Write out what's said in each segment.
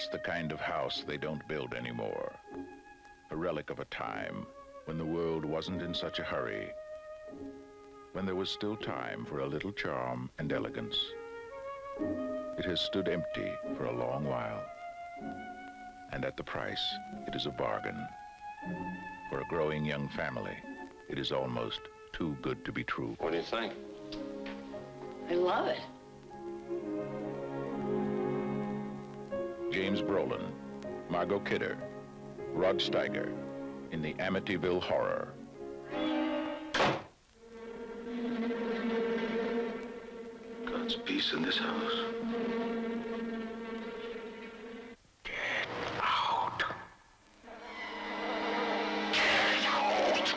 That's the kind of house they don't build anymore. A relic of a time when the world wasn't in such a hurry, when there was still time for a little charm and elegance. It has stood empty for a long while, and at the price, it is a bargain. For a growing young family, it is almost too good to be true. What do you think? I love it. James Brolin, Margot Kidder, Rod Steiger in the Amityville Horror. God's peace in this house. Get out! Get out!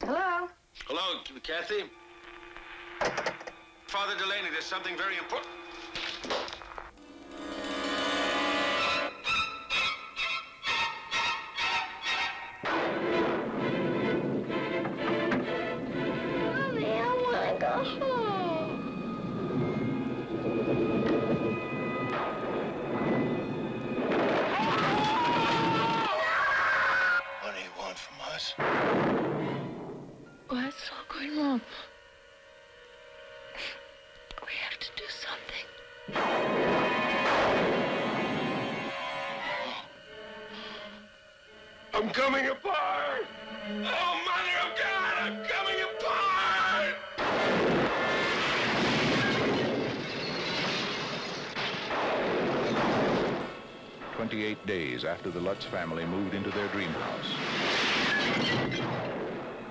Hello? Hello, Kathy? Father Delaney, there's something very important. Mommy, I want to go home. What do you want from us? What's all going wrong? We have to do something. I'm coming apart! Oh, Mother of God, I'm coming apart! 28 days after the Lutz family moved into their dream house,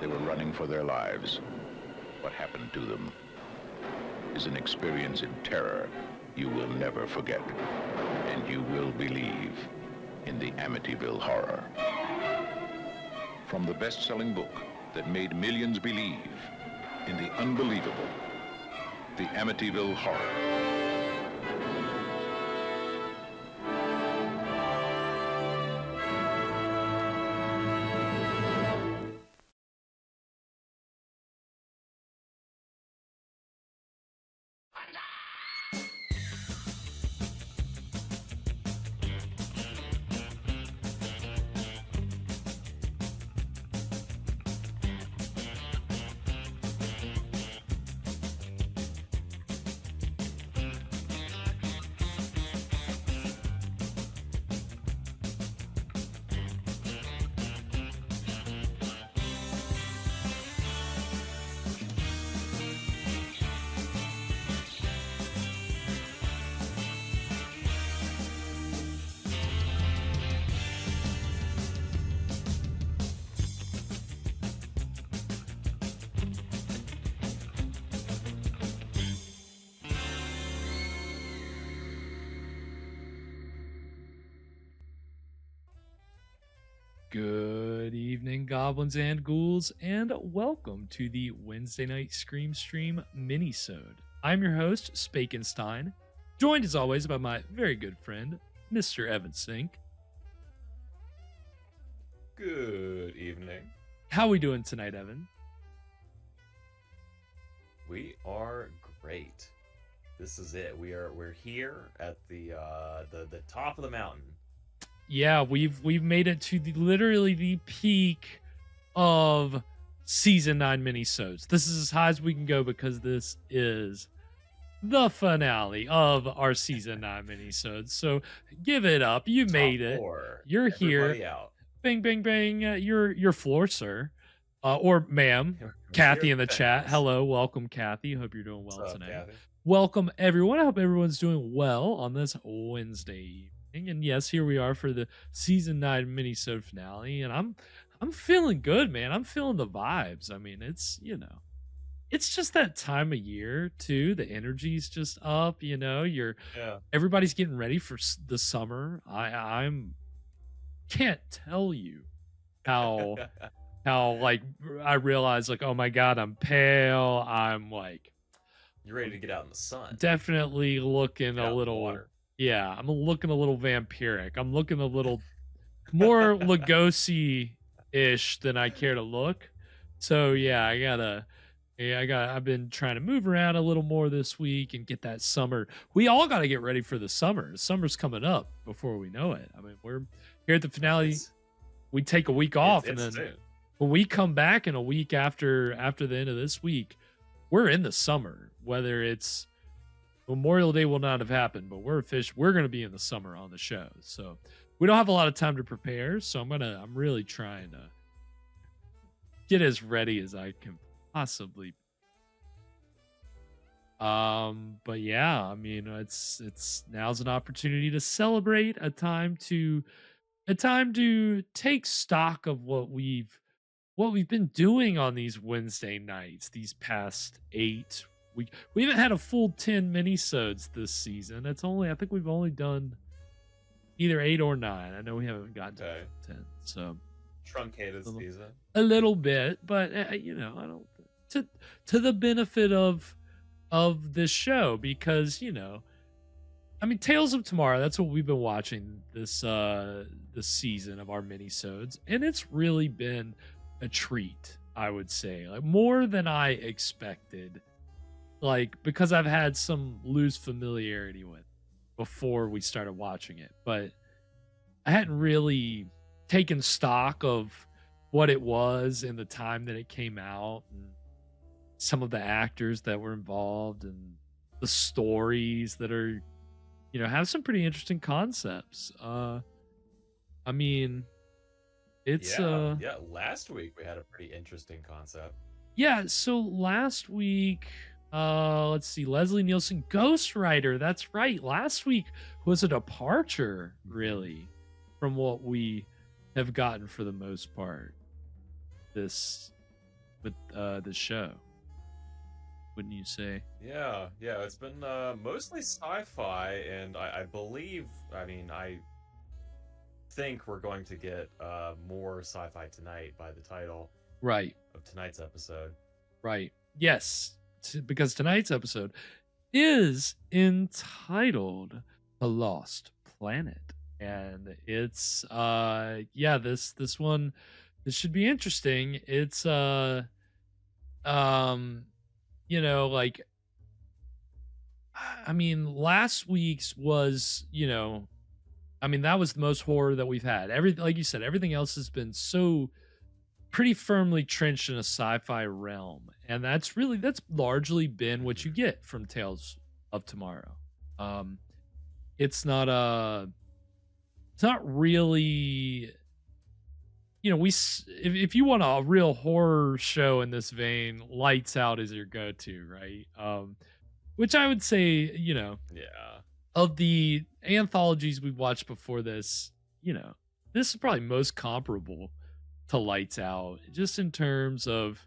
they were running for their lives. What happened to them is an experience in terror you will never forget, and you will believe in the Amityville Horror. From the best-selling book that made millions believe in the unbelievable, the Amityville Horror. Good evening, goblins and ghouls, and welcome to the Wednesday Night Scream Stream Mini-sode. I'm your host, Spakenstein, joined as always by my very good friend, Mr. Evan Sink. Good evening. How we doing tonight, Evan? We are great. This is it. We're here at the top of the mountain. Yeah, we've made it to literally the peak of season 9 minisodes. This is as high as we can go because this is the finale of our season 9 minisodes. So give it up. You made it. You're Everybody here. Out. Bang bang bang. Your floor, sir. Or ma'am. Kathy in the chat. Hello, welcome Kathy. Hope you're doing well tonight. Kathy? Welcome everyone. I hope everyone's doing well on this Wednesday evening. And yes, here we are for the season 9 minisode finale, and I'm feeling good, man. I'm feeling the vibes. I mean, it's it's just that time of year too. The energy's just up. Everybody's getting ready for the summer. I'm can't tell you how like I realize like, oh my god, I'm pale. I'm like, you're ready to get out in the sun. Definitely looking a little. Water. Yeah, I'm looking a little vampiric. I'm looking a little more Lugosi-ish than I care to look. So yeah, I Yeah, I've been trying to move around a little more this week and get that summer. We all got to get ready for the summer. The summer's coming up before we know it. I mean, we're here at the finale. It's We take a week it's off, and it's then soon. when we come back in a week after the end of this week, we're in the summer. Whether it's Memorial Day will not have happened, but we're going to be in the summer on the show. So we don't have a lot of time to prepare. So I'm really trying to get as ready as I can possibly. But yeah, I mean, it's now's an opportunity to celebrate, a time to take stock of what we've been doing on these Wednesday nights, these past 8 we haven't had a full 10 minisodes this season. I think we've only done either 8 or 9. I know we haven't gotten Okay. to 10. So Truncated little- season. a little bit, but I don't to the benefit of this show, because I mean, Tales of Tomorrow, that's what we've been watching this season of our minisodes, and it's really been a treat, I would say. Like, more than I expected. Like, because I've had some loose familiarity with before we started watching it, but I hadn't really taken stock of what it was in the time that it came out, and some of the actors that were involved, and the stories that are have some pretty interesting concepts. I mean, it's Yeah. Last week we had a pretty interesting concept. yeah, so last week, let's see, Leslie Nielsen, Ghost Rider. That's right. Last week was a departure, really, from what we have gotten for the most part. This show, wouldn't you say? Yeah. It's been mostly sci-fi, and I believe, I mean, I think we're going to get more sci-fi tonight by the title Right. of tonight's episode. Right. Yes. Because tonight's episode is entitled "The Lost Planet," and it's this one, this should be interesting. It's like, I mean, last week's was, I mean, that was the most horror that we've had. Like you said, everything else has been so pretty firmly trenched in a sci-fi realm, and that's largely been what you get from Tales of Tomorrow. It's not really, if you want a real horror show in this vein, Lights Out is your go-to, right? Which I would say, Yeah. of the anthologies we've watched before this, this is probably most comparable to Lights Out, just in terms of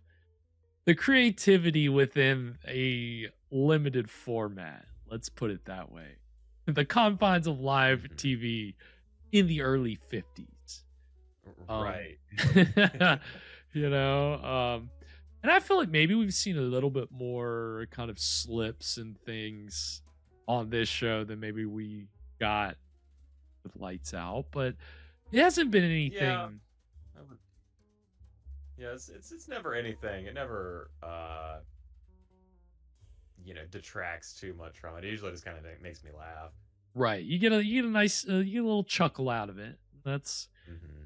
the creativity within a limited format. Let's put it that way. The confines of live TV in the early 50s. Right. And I feel like maybe we've seen a little bit more kind of slips and things on this show than maybe we got with Lights Out, but it hasn't been anything. Yeah. Yeah, it's never anything. It never detracts too much from it. It usually just kind of makes me laugh. Right. You get a nice you get a little chuckle out of it. That's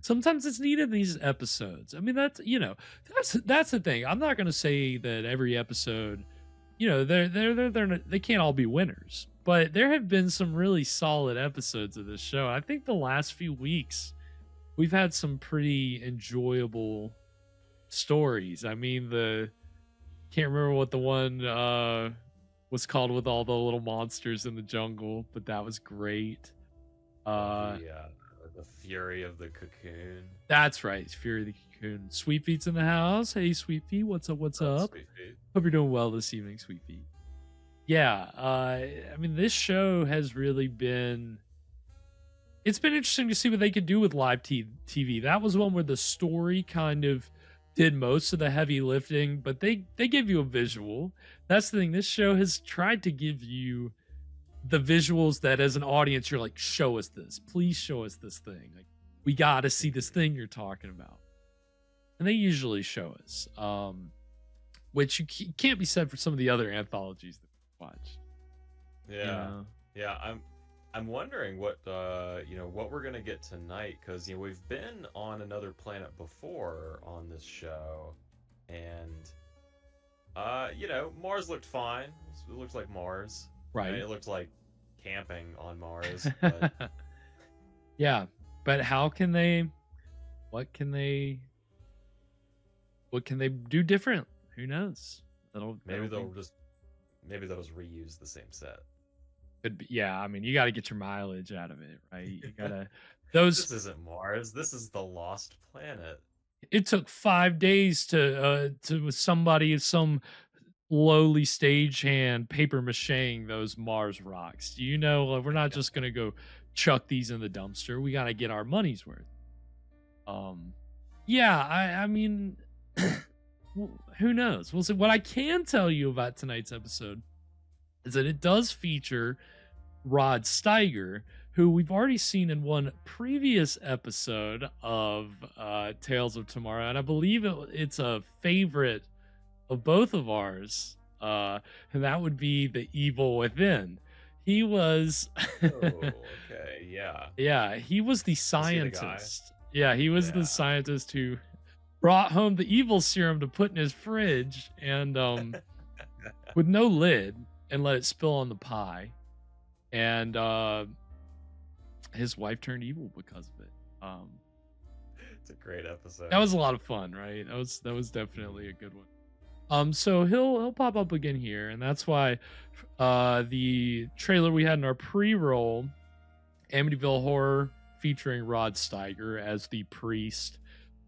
sometimes it's needed in these episodes. I mean, that's the thing. I'm not going to say that every episode, they can't all be winners, but there have been some really solid episodes of this show. I think the last few weeks we've had some pretty enjoyable stories. I mean, can't remember what the one was called with all the little monsters in the jungle, but that was great. The Fury of the Cocoon. That's right, Fury of the Cocoon. Sweet Feet's in the house. Hey, Sweet Feet, what's up? What's up? Sweet Feet. Hope you're doing well this evening, Sweet Feet. Yeah, I mean, this show has really been. It's been interesting to see what they could do with live TV. That was one where the story kind of did most of the heavy lifting, but they give you a visual. That's the thing. This show has tried to give you the visuals that, as an audience, you're like, show us this. Please show us this thing. Like, we got to see this thing you're talking about. And they usually show us. which can't be said for some of the other anthologies that we watch. Yeah. I'm wondering what what we're gonna get tonight, because we've been on another planet before on this show, and Mars looked fine. It looked like Mars, Right? It looked like camping on Mars. But... yeah, but how can they? What can they do different? Who knows? Maybe they'll just reuse the same set. Could be, yeah. I mean, you got to get your mileage out of it, right? You gotta those. This isn't Mars. This is the lost planet. It took 5 days to some lowly stagehand paper macheing those Mars rocks. You know, we're not just gonna go chuck these in the dumpster. We got to get our money's worth. Yeah. I mean, who knows? We'll see. What I can tell you about tonight's episode is that it does feature Rod Steiger, who we've already seen in one previous episode of Tales of Tomorrow, and I believe it's a favorite of both of ours, and that would be The Evil Within. He was... okay, yeah. Yeah, he was the scientist. He was the scientist who brought home the evil serum to put in his fridge, and with no lid, and let it spill on the pie, and his wife turned evil because of it. It's a great episode. That was a lot of fun, right? That was definitely a good one. So he'll pop up again here, and that's why the trailer we had in our pre-roll, Amityville Horror, featuring Rod Steiger as the priest,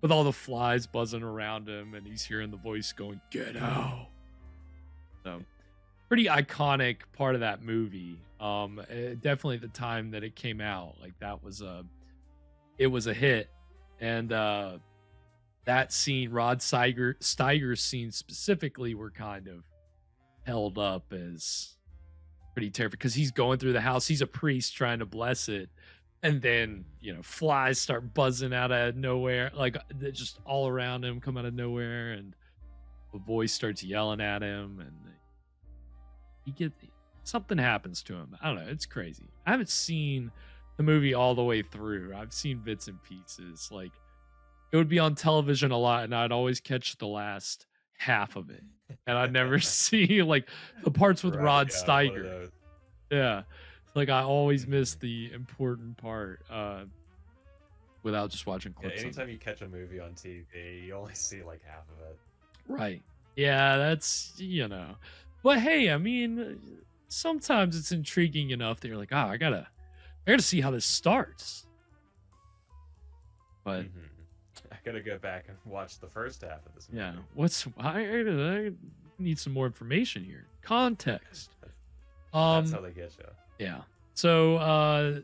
with all the flies buzzing around him, and he's hearing the voice going, "Get out!" So, pretty iconic part of that movie. Definitely the time that it came out, like that was it was a hit, and that scene, Rod Steiger's scene specifically, were kind of held up as pretty terrifying, because he's going through the house. He's a priest trying to bless it, and then flies start buzzing out of nowhere, like just all around him, come out of nowhere, and a voice starts yelling at him, and something happens to him. I don't know. It's crazy. I haven't seen the movie all the way through. I've seen bits and pieces. Like, it would be on television a lot, and I'd always catch the last half of it, and I'd never see like the parts with Rod Steiger. Yeah, like I always miss the important part without just watching clips. Anytime you catch a movie on TV, you only see like half of it. Right. Yeah, that's But hey, I mean, sometimes it's intriguing enough that you're like, I gotta see how this starts. But I gotta go back and watch the first half of this movie. Yeah, I need some more information here. Context. That's how they get you. Yeah. So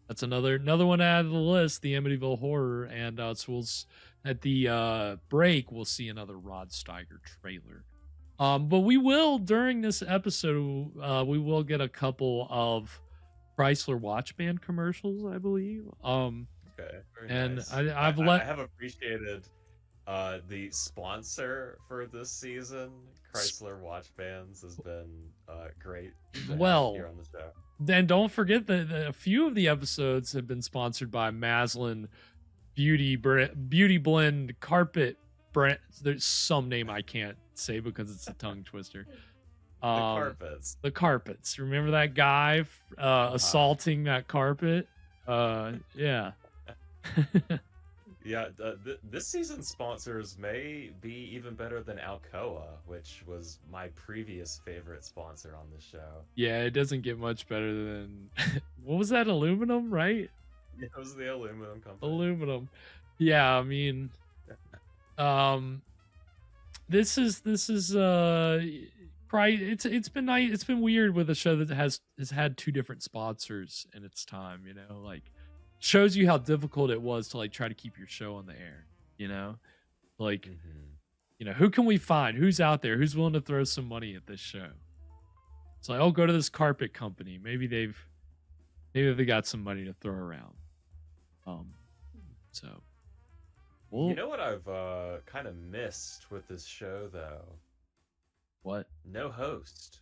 that's another one out of the list, the Amityville Horror, and so at the break we'll see another Rod Steiger trailer. But we will, during this episode, we will get a couple of Chrysler Watch Band commercials, I believe. Okay, very nice. I have appreciated the sponsor for this season. Chrysler Watch Bands has been great. Well, here on the show. Then don't forget that a few of the episodes have been sponsored by Maslin Beauty Blend Carpet brand. There's some name I can't say because it's a tongue twister. The carpets. Remember that guy assaulting that carpet? Yeah. Yeah, this season's sponsors may be even better than Alcoa, which was my previous favorite sponsor on the show. Yeah, it doesn't get much better than what was that, aluminum, right? It was the aluminum company. Aluminum. Yeah, I mean, this is it's been nice. It's been weird with a show that has had two different sponsors in its time, like shows you how difficult it was to like try to keep your show on the air, like who can we find, who's out there, who's willing to throw some money at this show? It's like, oh, go to this carpet company, maybe they got some money to throw around. So Well, You know what I've kind of missed with this show, though? what? No host.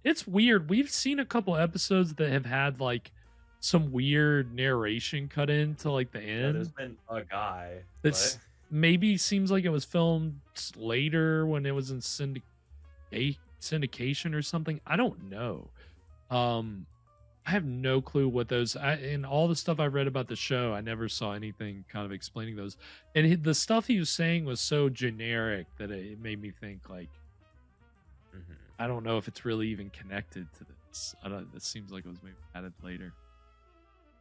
It's weird. We've seen a couple episodes that have had like some weird narration cut into like the Yeah, there's end. been a guy. That's But maybe seems like it was filmed later when it was in syndication or something. I don't know. I have no clue what those. In all the stuff I read about the show, I never saw anything kind of explaining those. And the stuff he was saying was so generic that it made me think like, I don't know if it's really even connected to this. I don't. It seems like it was maybe added later.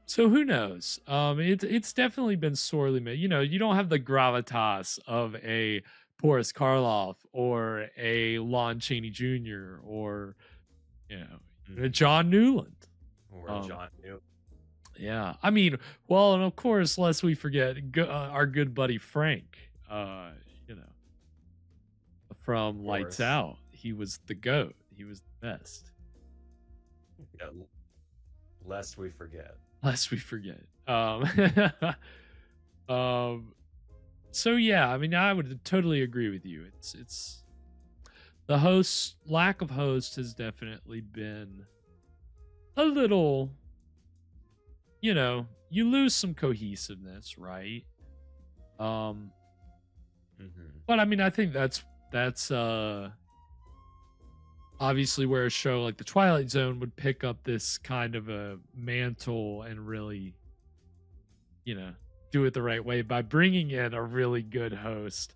So who knows? It's definitely been sorely made. You know, you don't have the gravitas of a Boris Karloff or a Lon Chaney Jr. or you know a John Newland. Or John Newland. Yeah, I mean, well, and of course, lest we forget our good buddy Frank. You know, from Lights Out, he was the GOAT. He was the best. Yeah, lest we forget. Lest we forget. So yeah, I mean, I would totally agree with you. It's the lack of host has definitely been a little, you know, you lose some cohesiveness, right? But I mean, I think that's obviously where a show like The Twilight Zone would pick up this kind of a mantle and really, you know, do it the right way by bringing in a really good host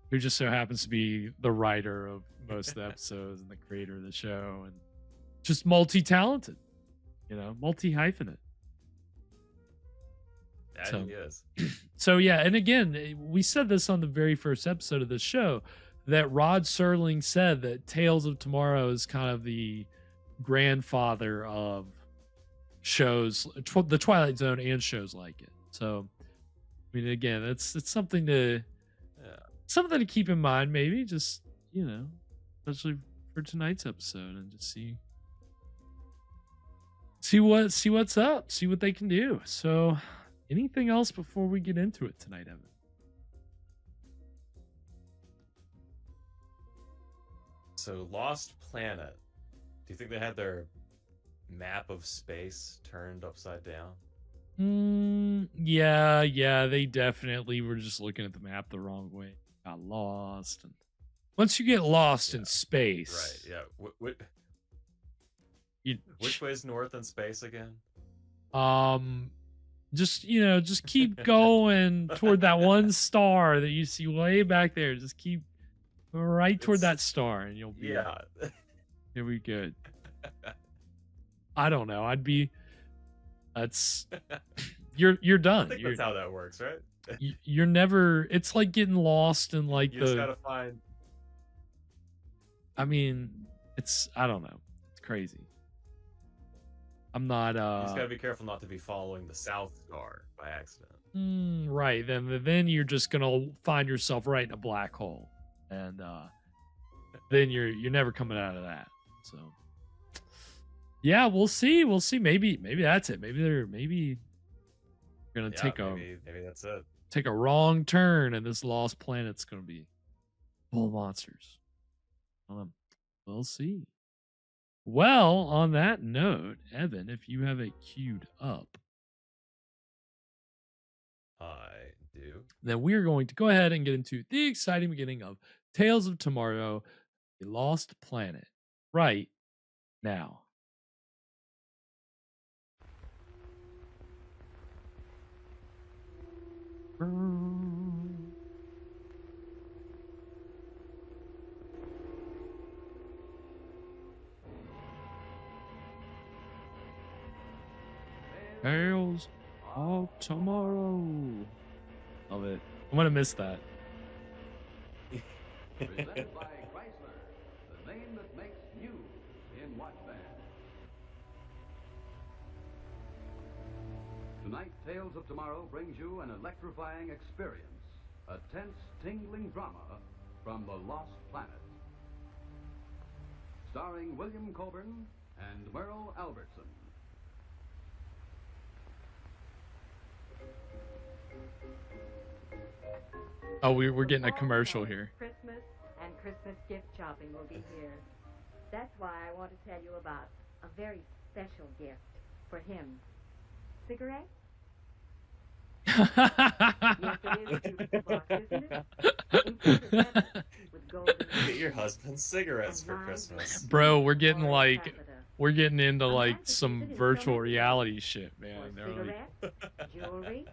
who just so happens to be the writer of most of the episodes and the creator of the show and just multi-talented, you know, multi-hyphenate. That he is. So yeah, and again, we said this on the very first episode of the show that Rod Serling said that Tales of Tomorrow is kind of the grandfather of shows, the Twilight Zone and shows like it. So, I mean, again, it's something to keep in mind. Maybe just, you know, especially for tonight's episode, and just see what's up, see what they can do. So, anything else before we get into it tonight, Evan? So, Lost Planet. Do you think they had their map of space turned upside down? Yeah, they definitely were just looking at the map the wrong way. Got lost, and once you get lost in space, right? Yeah. Which way is north in space again? just keep going toward that one star that you see way back there. Just keep right toward that star, and you'll be you'll be good. I don't know. You're done. I think that's how that works, right? You're never. It's like getting lost in like you just gotta find. I mean, I don't know. It's crazy. I'm not. You just gotta be careful not to be following the South Star by accident. Right. Then you're just gonna find yourself right in a black hole, and then you're never coming out of that. So. Yeah, we'll see. Maybe that's it. Maybe they're gonna maybe that's it. Take a wrong turn, and this lost planet's gonna be full of monsters. We'll see. Well, on that note, Evan, if you have it queued up, I do. then we're going to go ahead and get into the exciting beginning of Tales of Tomorrow: A Lost Planet right now. Tales of Tomorrow. Love it. I'm gonna miss that. Presented by Chrysler, the name that makes news in watch band. Tonight, Tales of Tomorrow brings you an electrifying experience, a tense, tingling drama from the Lost Planet. Starring William Coburn and Merle Albertson. Oh, we're getting a commercial here. Christmas and Christmas gift shopping will be here. That's why I want to tell you about a very special gift for him. Cigarette? Yes, it is a beautiful box, isn't it? Imported leather with golden Get your husband cigarettes for Christmas. Bro, we're getting into like some virtual reality shit, man. They're like jewelry,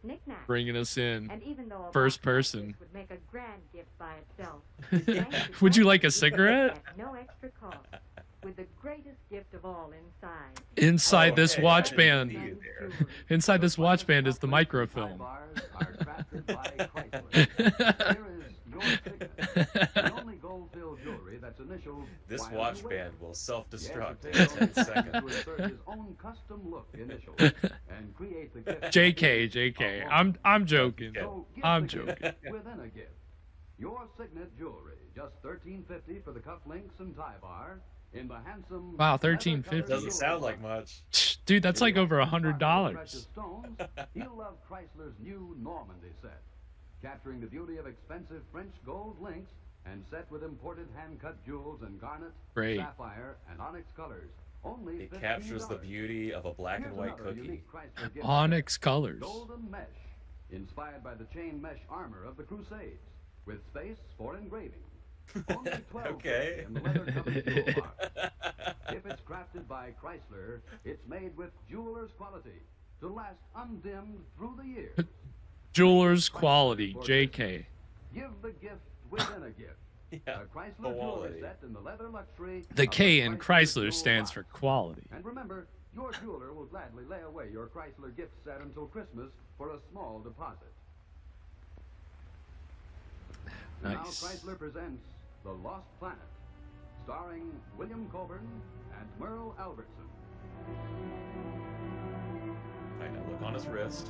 knickknacks. bringing us in And even though a first box like person. this would make a grand gift by itself, Would you like a cigarette? at no extra cost, with the greatest gift of all inside. Inside this hey, watch I band. didn't see you there. Inside this watch band is the microfilm. This watch band will self-destruct in 10 seconds. JK. I'm joking. I'm joking. Within a gift. Your signet jewelry, just $13.50 for the cufflinks and tie bar. In the handsome Wow, $13.50. Doesn't sound like much. Dude, that's like over $100. You'll love Chrysler's new Normandy set, capturing the beauty of expensive French gold links and set with imported hand-cut jewels and garnet, Great. sapphire, and onyx colors. Only It captures the $15. beauty of a black and Here's white another cookie. unique Chrysler gift Onyx set. colors. Golden mesh, inspired by the chain mesh armor of the Crusades, with space for engraving. Only $12 Okay. in the leather-covered jewel box. If it's crafted by Chrysler, it's made with jeweler's quality to last undimmed through the years. Jeweler's quality, JK. Give the gift within a gift. Yeah, A Chrysler jewelry quality. set in the leather luxury. The of K in Chrysler jewel stands box. for quality. And remember, your jeweler will gladly lay away your Chrysler gift set until Christmas for a small deposit. Now Nice. Chrysler presents The Lost Planet, starring William Coburn and Merle Albertson. Find that look on his wrist.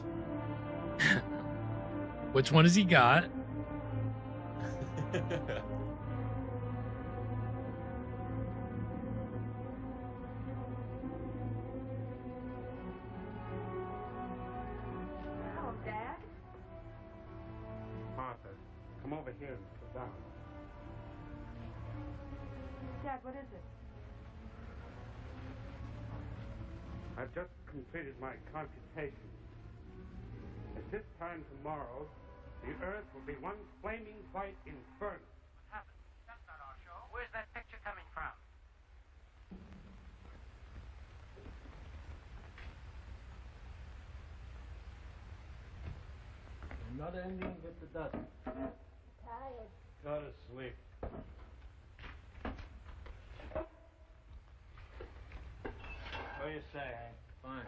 Which one has he got? Hello, Dad. Martha, come over here and sit down. Dad, what is it? I've just completed my computation. At this time tomorrow, the Earth will be one flaming white inferno. What happened? That's not our show. Where's that picture coming from? Another ending with the dust. Tired. Go to sleep. What do you say, Hank? Fine.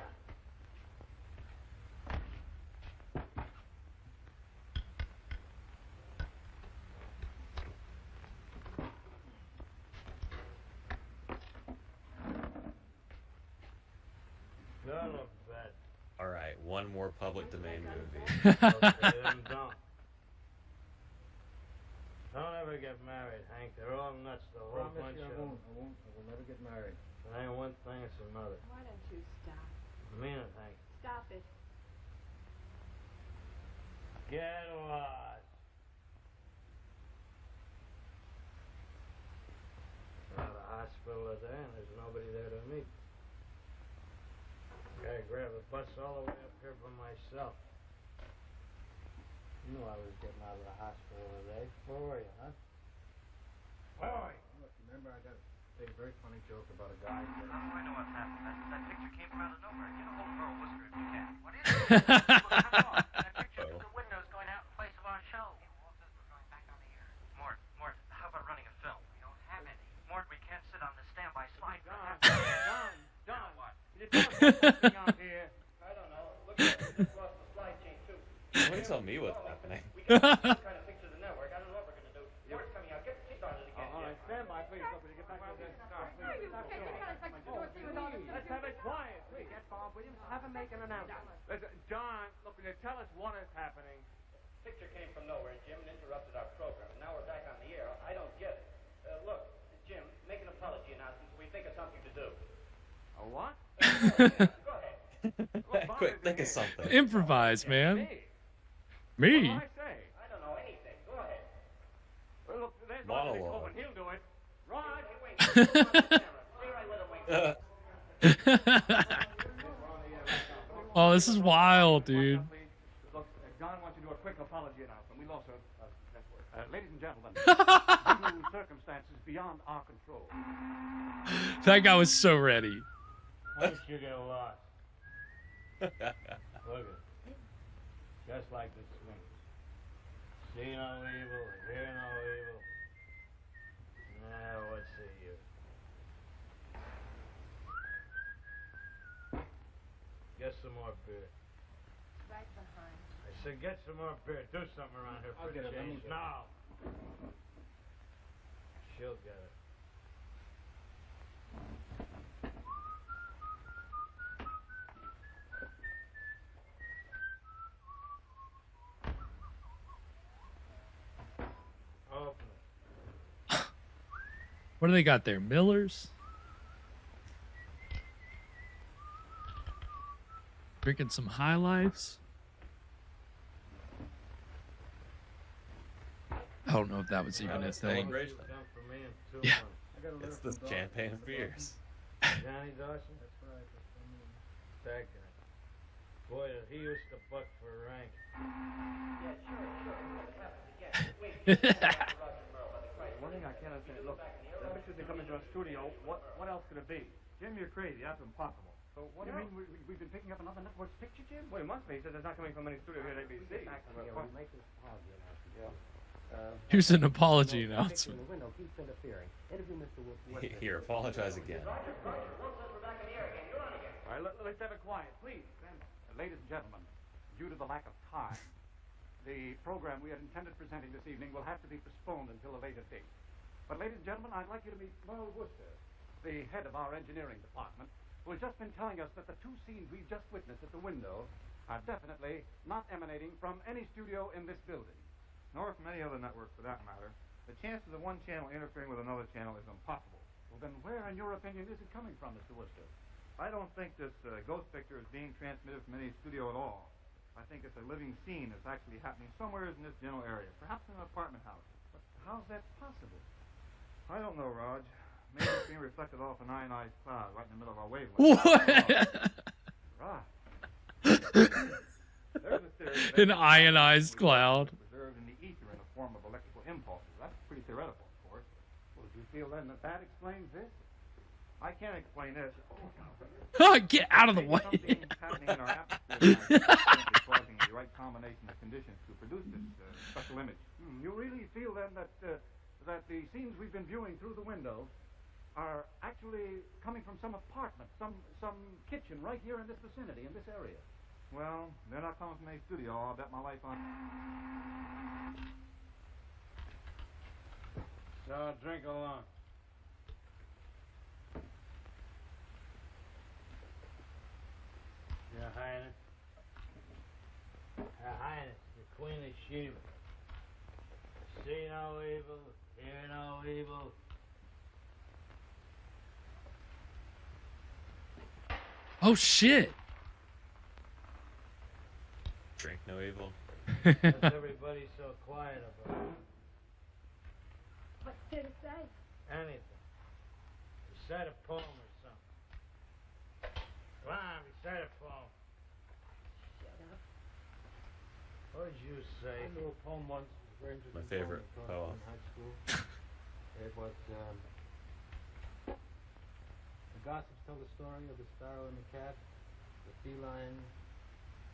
Go to bed. All right, one more public domain movie. Okay, then don't. Don't ever get married, Hank. They're all nuts, the whole Promise bunch you I of them. won't. I won't. I will never get married. It ain't one thing, it's another. Why don't you stop? I mean it, Hank. Stop it. Get lost. Well, the hospital is there, and there's nobody there to meet. Gotta grab a bus all the way up here by myself. You knew I was getting out of the hospital today. Where were you, huh? Where were you? Look, remember, I got a very funny joke about a guy. Oh, I know what's happened. That picture came from out of nowhere. Get a hold of Earl Whisker if you can. What is it? Look, come on. That picture through the window's going out in place of our show. Walt says we're going back on the air. Mort, how about running a film? We don't have any. Mort, we can't sit on the standby slide for half an hour. John. What? You tell us what's happening out here. I don't know. Look at it. We just lost the slide chain, too. Don't tell me what's happening. We can try to fix the network. I don't know what we're going to do. Mort's coming out. Get the seat on it again. All right, stand by, please. Nobody get back to the car. Please. Let's have it quiet. Please, get Bob Williams. Have him make an announcement. Listen, John, look, tell us what is happening. Picture came from nowhere, Jim, and interrupted our program. Now we're back on the air. I don't get it. Look, Jim, make an apology announcement so we think of something to do. A what? Go ahead. Quick, think of something. Improvise, man. Me. What Me. do I say? I don't know, any Oh, this is wild, dude. Look, John wants to do a quick apology announcement. We lost ladies and gentlemen, due to circumstances beyond our control. That guy was so ready. Why don't you get lost? Look at it. Just like the swing. See no evil, hear no evil. Now, what's the use? Get some more beer. Right behind. I said get some more beer. Do something around here for a change. Now. She'll get it. Open it. What do they got there? Millers? Drinking some High Lifes? I don't know if that was even a thing. Celebration. Come for me in 2 Yeah. months. I got a letter It's the from Dawson. champagne of beers. Johnny Dawson? That's right. That guy. Boy, he used to buck for rank. One thing I can't understand. Look, the pictures they come into our studio. What else could it be? Jim, you're crazy. That's impossible. So what do you mean we've been picking up another network's picture, Jim? Well, it must be. He says it's not coming from any studio here at ABC. Here's an apology announcement. Here, apologize again. All right, let's have it quiet, please. Ladies and gentlemen, due to the lack of time, the program we had intended presenting this evening will have to be postponed until a later date. But ladies and gentlemen, I'd like you to meet Merle Worcester, the head of our engineering department, who has just been telling us that the two scenes we've just witnessed at the window are definitely not emanating from any studio in this building. Nor from any other network, for that matter. The chances of one channel interfering with another channel is impossible. Well, then where, in your opinion, is it coming from, Mr. Worcester? I don't think this ghost picture is being transmitted from any studio at all. I think it's a living scene that's actually happening somewhere in this general area, perhaps in an apartment house. But how's that possible? I don't know, Raj. Maybe it's being reflected off an ionized cloud right in the middle of our wavelength. What? There's a theory An ionized cloud. Preserved in the ether in the form of electrical impulses. That's pretty theoretical, of course. Well, do you feel then that that explains this? I can't explain this. Get out of the way. Something happening in our atmosphere tonight causing the right combination of conditions to produce this special image. You really feel then that that the scenes we've been viewing through the window are actually coming from some apartment, some kitchen right here in this vicinity, in this area? Well, they're not coming from any studio. I'll bet my life on. So drink along. Your Highness. Her Highness, the Queen of Sheba. See no evil, hear no evil. Oh shit. Drink no evil. What's everybody so quiet about? What's there to say? Anything. Recite a poem or something. Come on, recite a poem. Shut up. What did you say? I knew a poem once. Very interesting My favorite poem poem. in high school. It was the gossips tell the story of the sparrow and the cat, the feline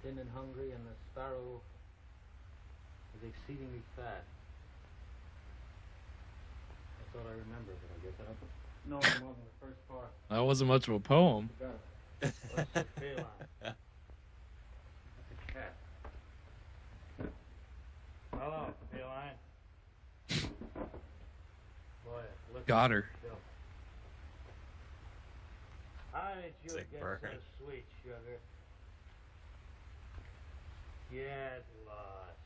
thin and hungry, and the sparrow is exceedingly fat. That's all I remember, but I guess I don't know any more than the first part. That wasn't much of a poem. What's the feline? That's a cat. Hello, feline. Boy, look Got at her. yourself. How did you Sick get burn. so sweet, sugar? Get lost.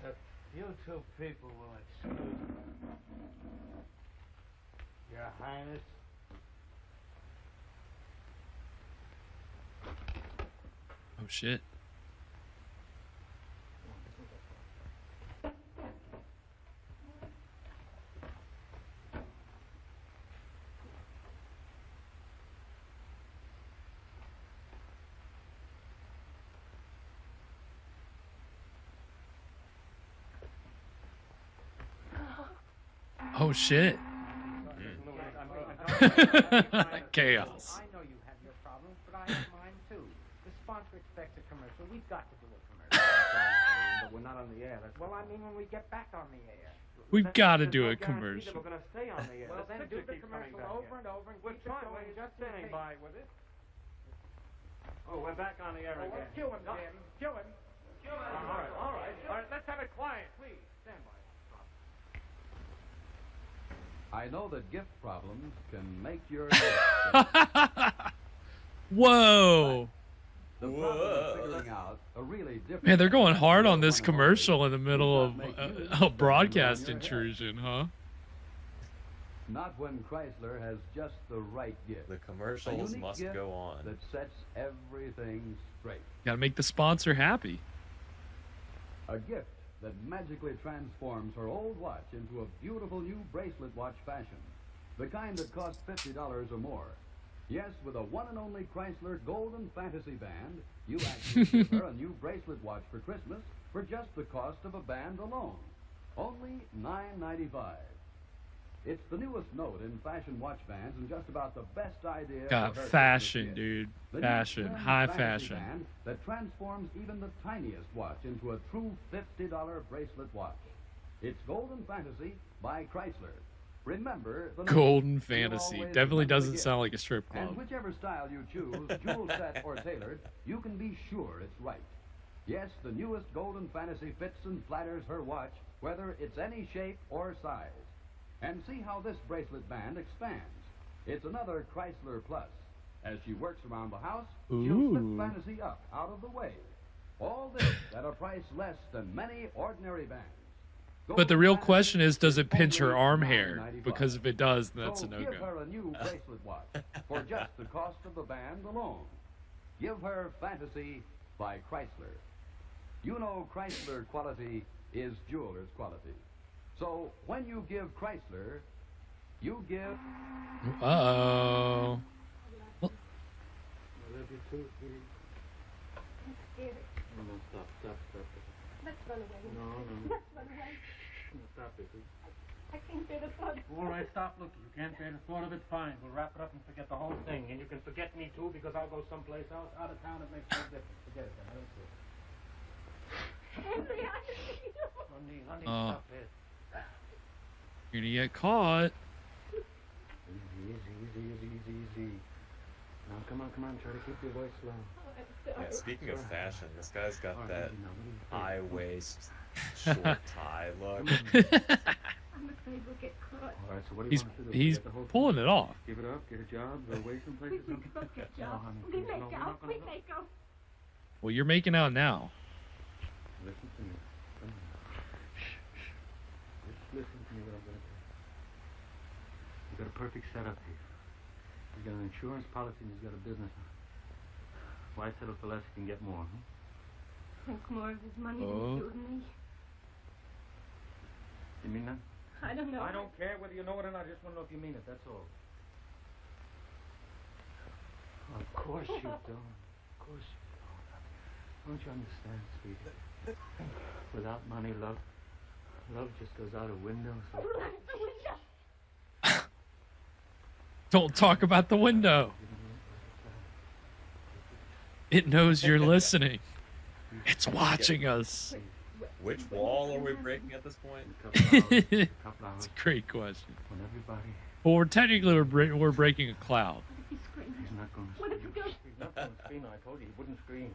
If you two people will excuse me, Your Highness. Oh shit. Oh shit. Chaos. I know you have your problems, but I have mine too. The sponsor expects a commercial. We've got to do a commercial. But we're not on the air. Well, I mean when we get back on the air. We've got to There's do no a guarantee that commercial. We're going to stay on the air. Well, then do the picture keeps coming commercial back over in. and over and We're keep it trying. going We're just just in standing case. by with it. Oh, we're back on the air Oh, again. well, cue him, Jim. Cue him. Cue him. All right, all right. All right, let's have it quiet, please. Stand by. I know that gift problems can make your Whoa. the problem of figuring out a really different Man, they're going hard on this one commercial in the middle of Does that make you a spend broadcast money on your intrusion, huh? Not when Chrysler has just the right gift. The A commercials unique must gift go on. that sets everything straight. Gotta make the sponsor happy. A gift that magically transforms her old watch into a beautiful new bracelet watch fashion. The kind that costs $50 or more. Yes, with a one and only Chrysler Golden Fantasy Band, you actually give her a new bracelet watch for Christmas for just the cost of a band alone. Only $9.95. It's the newest note in fashion watch bands and just about the best idea. Got for her fashion, Christmas gift. dude. The new Fashion. slim High fantasy fashion. band that transforms even the tiniest watch into a true $50 bracelet watch. It's Golden Fantasy by Chrysler. Remember the note. Golden You'll Fantasy. always Definitely remember the doesn't gift. sound like a strip And club. whichever style you choose, jewel set or tailored, you can be sure it's right. Yes, the newest Golden Fantasy fits and flatters her watch, whether it's any shape or size. And see how this bracelet band expands. It's another Chrysler Plus. As she works around the house, she'll Ooh. slip Fantasy up out of the way. All this at a price less than many ordinary bands. But the real Golden question Fantasy is, does it pinch her only arm hair? $9.95. Because if it does, then that's So a give no-go. her a new bracelet watch for just the cost of the band alone. Give her Fantasy by Chrysler. You know Chrysler quality is jeweler's quality. So when you give Chrysler, you give... Uh-oh. I love you too, sweetie. No, no, stop. Let's run away. No. Let's run away. No, stop it. I can't bear the thought. All right, stop looking. You can't bear the thought of it, fine. We'll wrap it up and forget the whole thing. And you can forget me too, because I'll go someplace else, out of town. It makes no difference. Forget it then. I don't care. Henry, I need you. Honey, Oh. stop it. You're gonna get caught. Easy. Now, come on. Try to keep your voice low. Yeah, speaking of fashion, this guy's got All right, that now, what do you think? high waist, short tie look. I'm afraid we'll get caught. All right, so what do you He's want us to do? he's Forget the whole pulling thing? it off. Give it up, get a job, go away someplace We or something? both get No, jobs. honey, We please, make no, we're out. not gonna We go. make out. Well, you're making out now. Listen to me. Come on. Shh. Just listen to me what I'm going to tell you. You've got a perfect setup here. He's got an insurance policy and he's got a business. Why settle for less if you can get more, huh? Think more of his money Oh. than you and me. You mean that? I don't know. I don't care whether you know it or not. I just want to know if you mean it, that's all. Of course you don't. Of course you don't. Don't you understand, sweetie? Without money, love just goes out a window. So Don't talk about the window. It knows you're listening. It's watching us. Which wall are we breaking at this point? Couple hours It's a great question. when everybody Well, we're breaking a cloud. What if he screams? is not going to What if scream. he goes? He's not going to scream. I told you he wouldn't scream.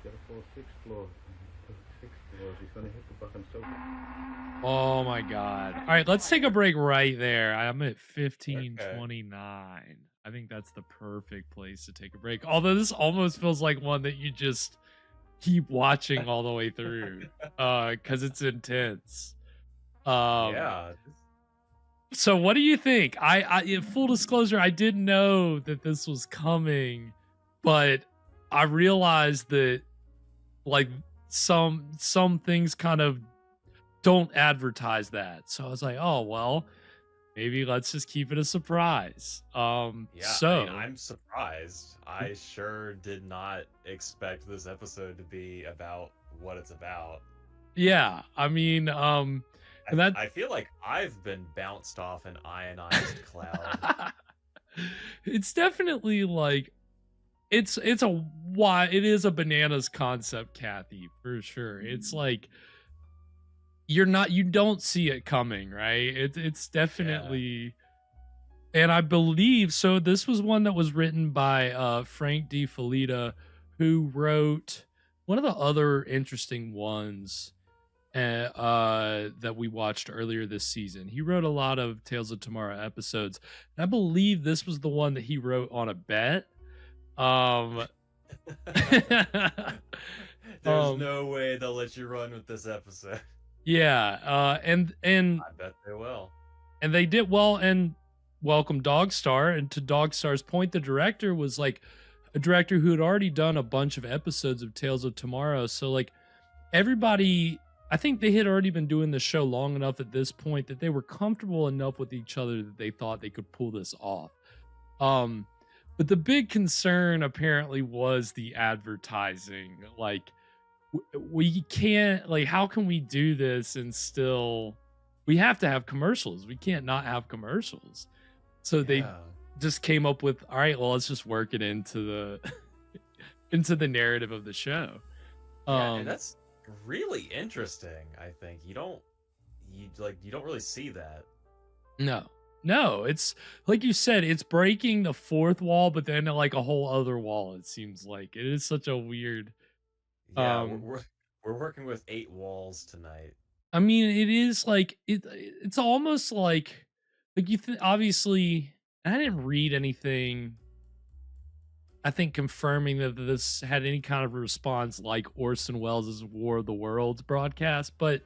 He's got to fall 6 floors. 6 floors. He's going to hit the bottom so bad. Oh my god. All right, let's take a break right there. I'm at 15:29. I think that's the perfect place to take a break. Although this almost feels like one that you just keep watching all the way through cuz it's intense. Yeah. So what do you think? I in full disclosure, I didn't know that this was coming, but I realized that like some things kind of don't advertise that. So I was like, oh well, maybe let's just keep it a surprise. Yeah, So I mean, I'm surprised. I sure did not expect this episode to be about what it's about. yeah, I mean, And that I feel like I've been bounced off an ionized cloud. it's definitely like it is a bananas concept, Kathy, for sure. It's like you don't see it coming, right? It's definitely and I believe so this was one that was written by Frank D. Felita, who wrote one of the other interesting ones that we watched earlier this season. He wrote a lot of Tales of Tomorrow episodes. And I believe this was the one that he wrote on a bet. There's no way they'll let you run with this episode. Yeah, and I bet they will. And they did well. And welcome Dogstar. And to Dogstar's point, the director was like a director who had already done a bunch of episodes of Tales of Tomorrow. So like everybody, I think they had already been doing the show long enough at this point that they were comfortable enough with each other that they thought they could pull this off. But the big concern apparently was the advertising. Like we can't, like, how can we do this and still, we have to have commercials. We can't not have commercials. So they just came up with, all right, well, let's just work it into the into the narrative of the show. And that's really interesting. I think you don't really see that. No, it's like you said, it's breaking the fourth wall, but then like a whole other wall. It seems like it is such a weird. Yeah, we're working with 8 walls tonight. I mean, it is like it's almost like you obviously. I didn't read anything, I think, confirming that this had any kind of response like Orson Welles' War of the Worlds broadcast, but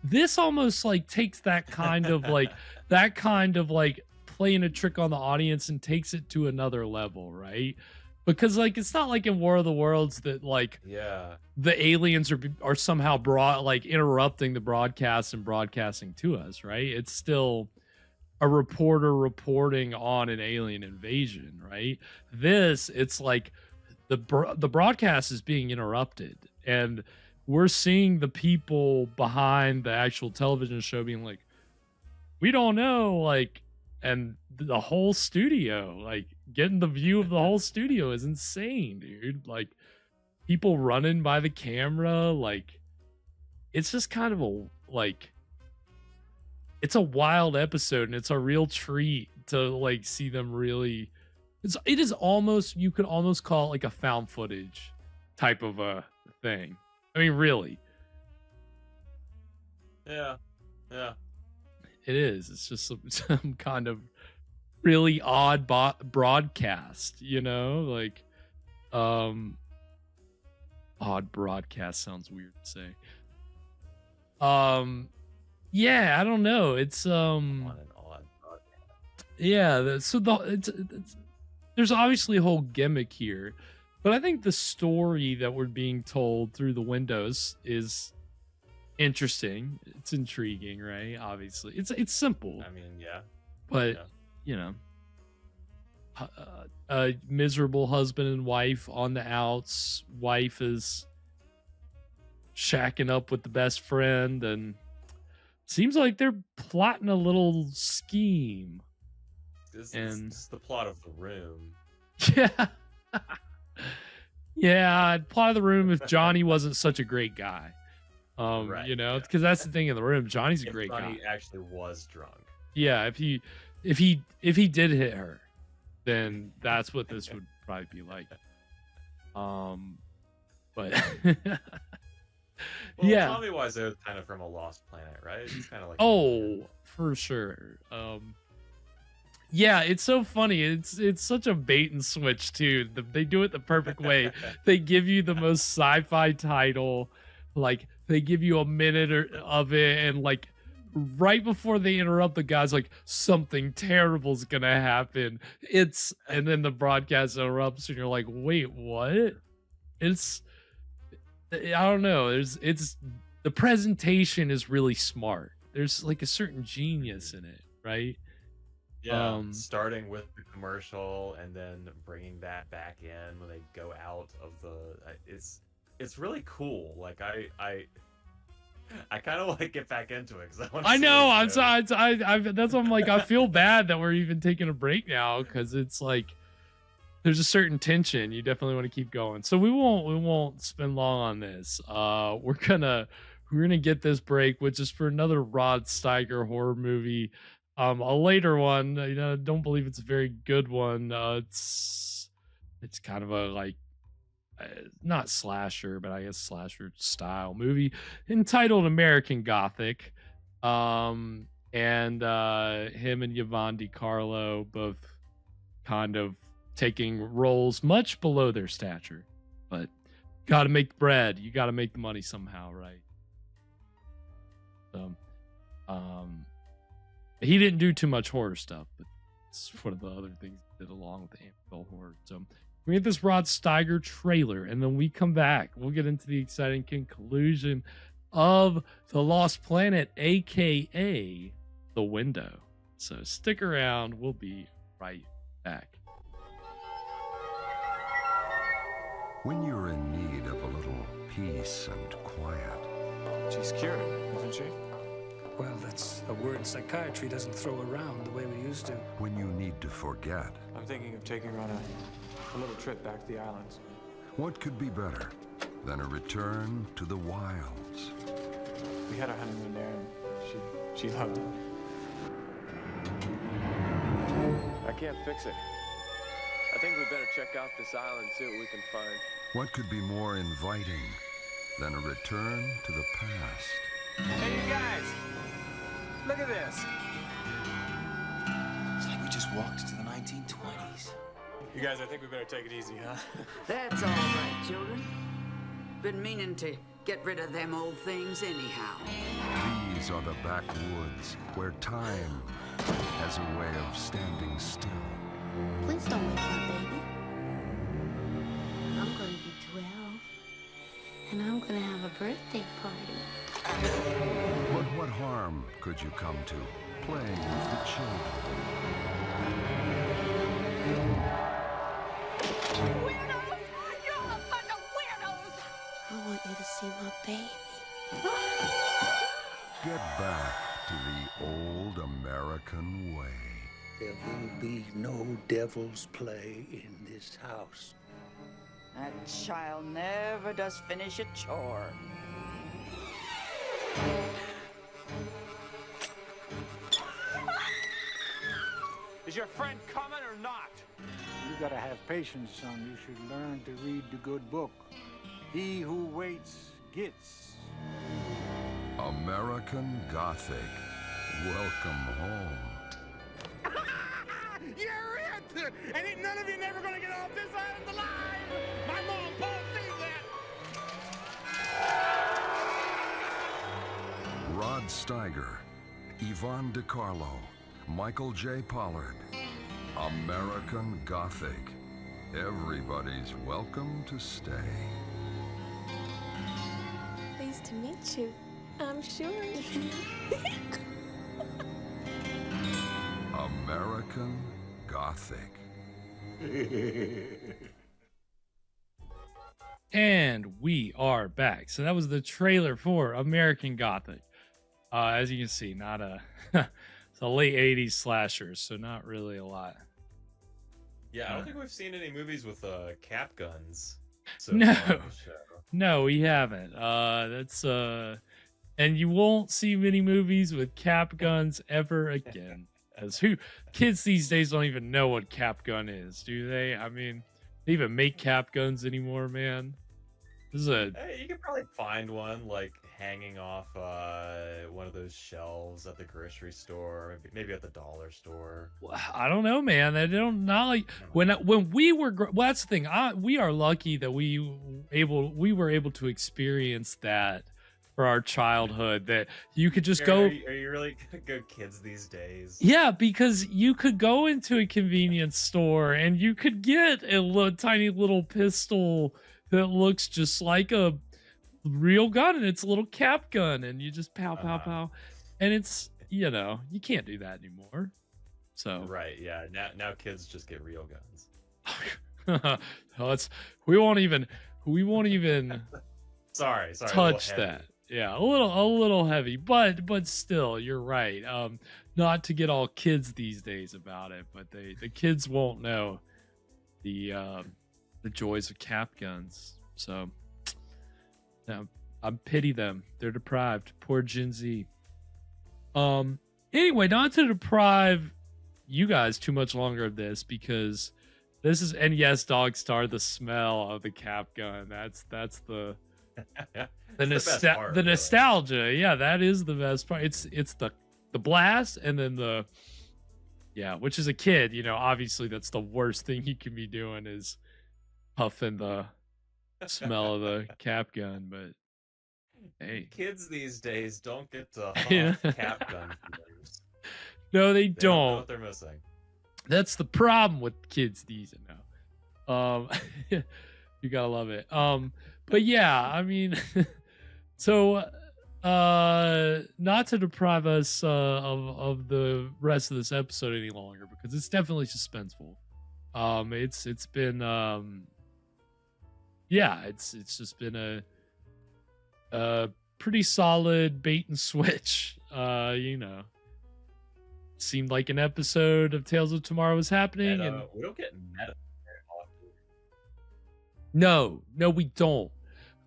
this almost like takes that kind of like playing a trick on the audience and takes it to another level, right? Because like it's not like in War of the Worlds that like the aliens are somehow interrupting the broadcast and broadcasting to us, right? It's still a reporter reporting on an alien invasion, right? It's like the broadcast is being interrupted, and we're seeing the people behind the actual television show being like, we don't know, like, and the whole studio, like, getting the view of the whole studio is insane, dude. Like, people running by the camera, like, it's just kind of a, like, it's a wild episode, and it's a real treat to, like, see them really, it is almost, you could almost call it like a found footage type of a thing. I mean, really. Yeah. It is. It's just some kind of really odd broadcast, you know? Like, odd broadcast sounds weird to say. Yeah, I don't know. It's yeah. So there's obviously a whole gimmick here, but I think the story that we're being told through the windows is interesting. It's intriguing, right? Obviously, it's simple. I mean, yeah. But you know, a miserable husband and wife on the outs. Wife is shacking up with the best friend, and seems like they're plotting a little scheme. This is the plot of The Room. Yeah. Yeah, I'd plot of The Room if Johnny wasn't such a great guy. Right, you know, because that's the thing in The Room. Johnny's a great guy. Johnny actually was drunk. Yeah, if he did hit her, then that's what this would probably be like. But well, yeah, Tommy Wiseau kind of from a lost planet, right? It's kind of like for sure. Yeah, it's so funny. It's such a bait and switch too. They do it the perfect way. They give you the most sci-fi title, like they give you a minute of it, and like right before they interrupt, the guy's like, something terrible's gonna happen. And then the broadcast interrupts, and you're like, wait, what? I don't know. It's the presentation is really smart. There's like a certain genius in it, right? Yeah, starting with the commercial and then bringing that back in when they go out of the. It's really cool. Like I kind of want to get back into it because I know. I'm sorry. That's why I'm like, I feel bad that we're even taking a break now because it's like there's a certain tension. You definitely want to keep going. So we won't spend long on this. We're gonna get this break, which is for another Rod Steiger horror movie. A later one. Don't believe it's a very good one. It's kind of a like. Not slasher, but I guess slasher style movie entitled American Gothic. And him and Yvonne DiCarlo both kind of taking roles much below their stature, but got to make bread. You got to make the money somehow, right? So, he didn't do too much horror stuff, but it's one of the other things he did along with the Amityville horror. So we get this Rod Steiger trailer, and then we come back. We'll get into the exciting conclusion of The Lost Planet, aka The Window. So stick around. We'll be right back. When you're in need of a little peace and quiet. She's cured, isn't she? Well, that's a word psychiatry doesn't throw around the way we used to. When you need to forget. I'm thinking of taking her on a little trip back to the islands. What could be better than a return to the wilds? We had our honeymoon there, and she loved it. I can't fix it. I think we better check out this island, see what we can find. What could be more inviting than a return to the past? Hey, you guys! Look at this! It's like we just walked into the 1920s. You guys, I think we better take it easy, huh? That's all right, children. Been meaning to get rid of them old things anyhow. These are the backwoods where time has a way of standing still. Please don't wake my baby. I'm going to be 12, and I'm going to have a birthday party. But what harm could you come to playing with the children? Weirdos! You're a bunch of weirdos! I want you to see my baby. Get back to the old American way. There will be no devil's play in this house. That child never does finish a chore. Is your friend coming or not? You gotta have patience, son. You should learn to read the good book. He who waits gets. American Gothic. Welcome home. You're it! And ain't none of you never gonna get off this island alive! My mom, Paul, sees that! Rod Steiger, Yvonne DiCarlo, Michael J. Pollard. American Gothic. Everybody's welcome to stay. Pleased to meet you. I'm sure. American Gothic. And we are back. So that was the trailer for American Gothic. As you can see, not a it's a late 80s slasher, so not really a lot. Yeah, I don't think we've seen any movies with cap guns. So No. far on the show. No, we haven't. That's and you won't see many movies with cap guns ever again. As kids these days don't even know what cap gun is, do they? I mean, they even make cap guns anymore, man. This is Hey, you could probably find one like hanging off one of those shelves at the grocery store, maybe at the dollar store. I don't know, man. I don't not like when we were. Well, that's the thing. We are lucky that we were able to experience that for our childhood. That you could just go. Are you really gonna go kids these days? Yeah, because you could go into a convenience store and you could get a tiny little pistol that looks just like a real gun, and it's a little cap gun, and you just pow pow pow, and it's you can't do that anymore. So Right, yeah. Now kids just get real guns. we won't even sorry touch a little that. Yeah, a little heavy, but still, you're right. Not to get all kids these days about it, but the kids won't know the joys of cap guns. So, yeah, I pity them. They're deprived. Poor Gen Z. Anyway, not to deprive you guys too much longer of this, because this is, and yes, Dog Star, the smell of the cap gun. That's the the nostalgia. Yeah, that is the best part. It's the blast, and then which is a kid, obviously that's the worst thing he can be doing is puffing the smell of the cap gun. But hey, kids these days don't get to huff cap gun flames. No, they don't don't. know what they're missing. That's the problem with kids these days. You gotta love it. But yeah, I mean, so not to deprive us of the rest of this episode any longer, because it's definitely suspenseful. It's been it's just been a pretty solid bait and switch. Seemed like an episode of Tales of Tomorrow was happening, and we don't get meta very often. No, we don't.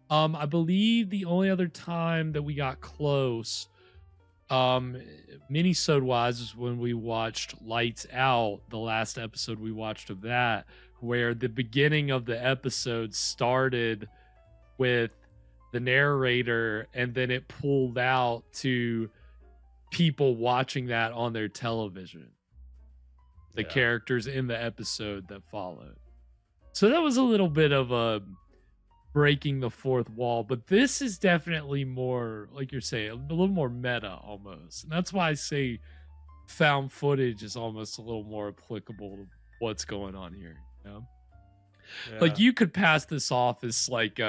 I believe the only other time that we got close, mini-sode wise, is when we watched Lights Out, the last episode we watched of that, where the beginning of the episode started with the narrator, and then it pulled out to people watching that on their television. The characters in the episode that followed. So that was a little bit of a breaking the fourth wall, but this is definitely more, like you're saying, a little more meta almost. And that's why I say found footage is almost a little more applicable to what's going on here, Like you could pass this off as like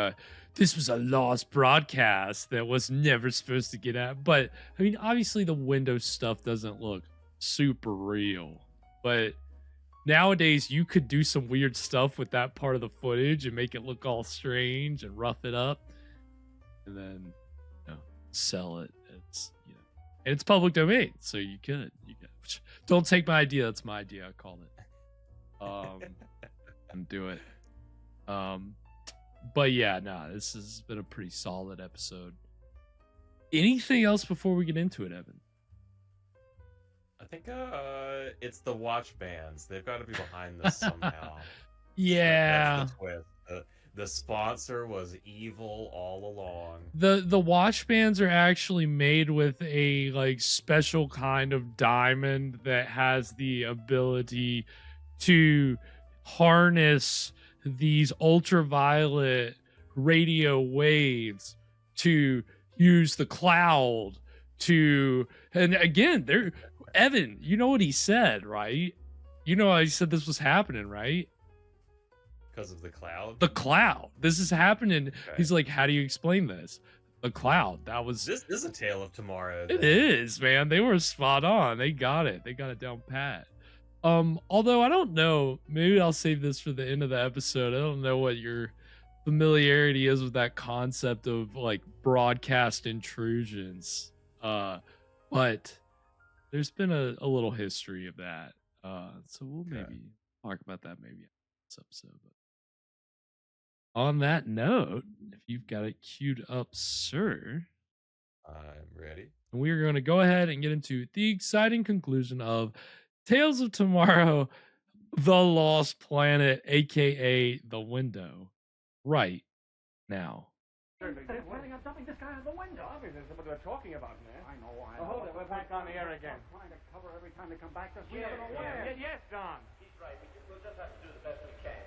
this was a lost broadcast that was never supposed to get out. But I mean, obviously the Windows stuff doesn't look super real, but nowadays you could do some weird stuff with that part of the footage and make it look all strange and rough it up, and then sell it. It's and it's public domain, so you could. Don't take my idea. That's my idea. I call it. And do it. But yeah, this has been a pretty solid episode. Anything else before we get into it, Evan? I think it's the watch bands. They've got to be behind this somehow. Yeah. That's the twist. The sponsor was evil all along. The watch bands are actually made with a like special kind of diamond that has the ability to harness these ultraviolet radio waves to use the cloud to, and again, they're Evan, you know what he said, right? He said this was happening, right? Because of the cloud? The cloud. This is happening. Okay. He's like, how do you explain this? The cloud. That was... This is a Tale of Tomorrow. It is, man. They were spot on. They got it. They got it down pat. Although I don't know, maybe I'll save this for the end of the episode. I don't know what your familiarity is with that concept of like broadcast intrusions. But there's been a little history of that. So we'll maybe talk about that maybe in this episode. But on that note, if you've got it queued up, sir, I'm ready. And we are going to go ahead and get into the exciting conclusion of Tales of Tomorrow, The Lost Planet, aka The Window, right now. They're planning on dumping this guy out of the window. Obviously, there's something they're talking about, man. I know. Hold it. We're back on the air again. Trying to cover every time they come back. We never know where. Yes, John. He's right. We'll just have to do the best we can.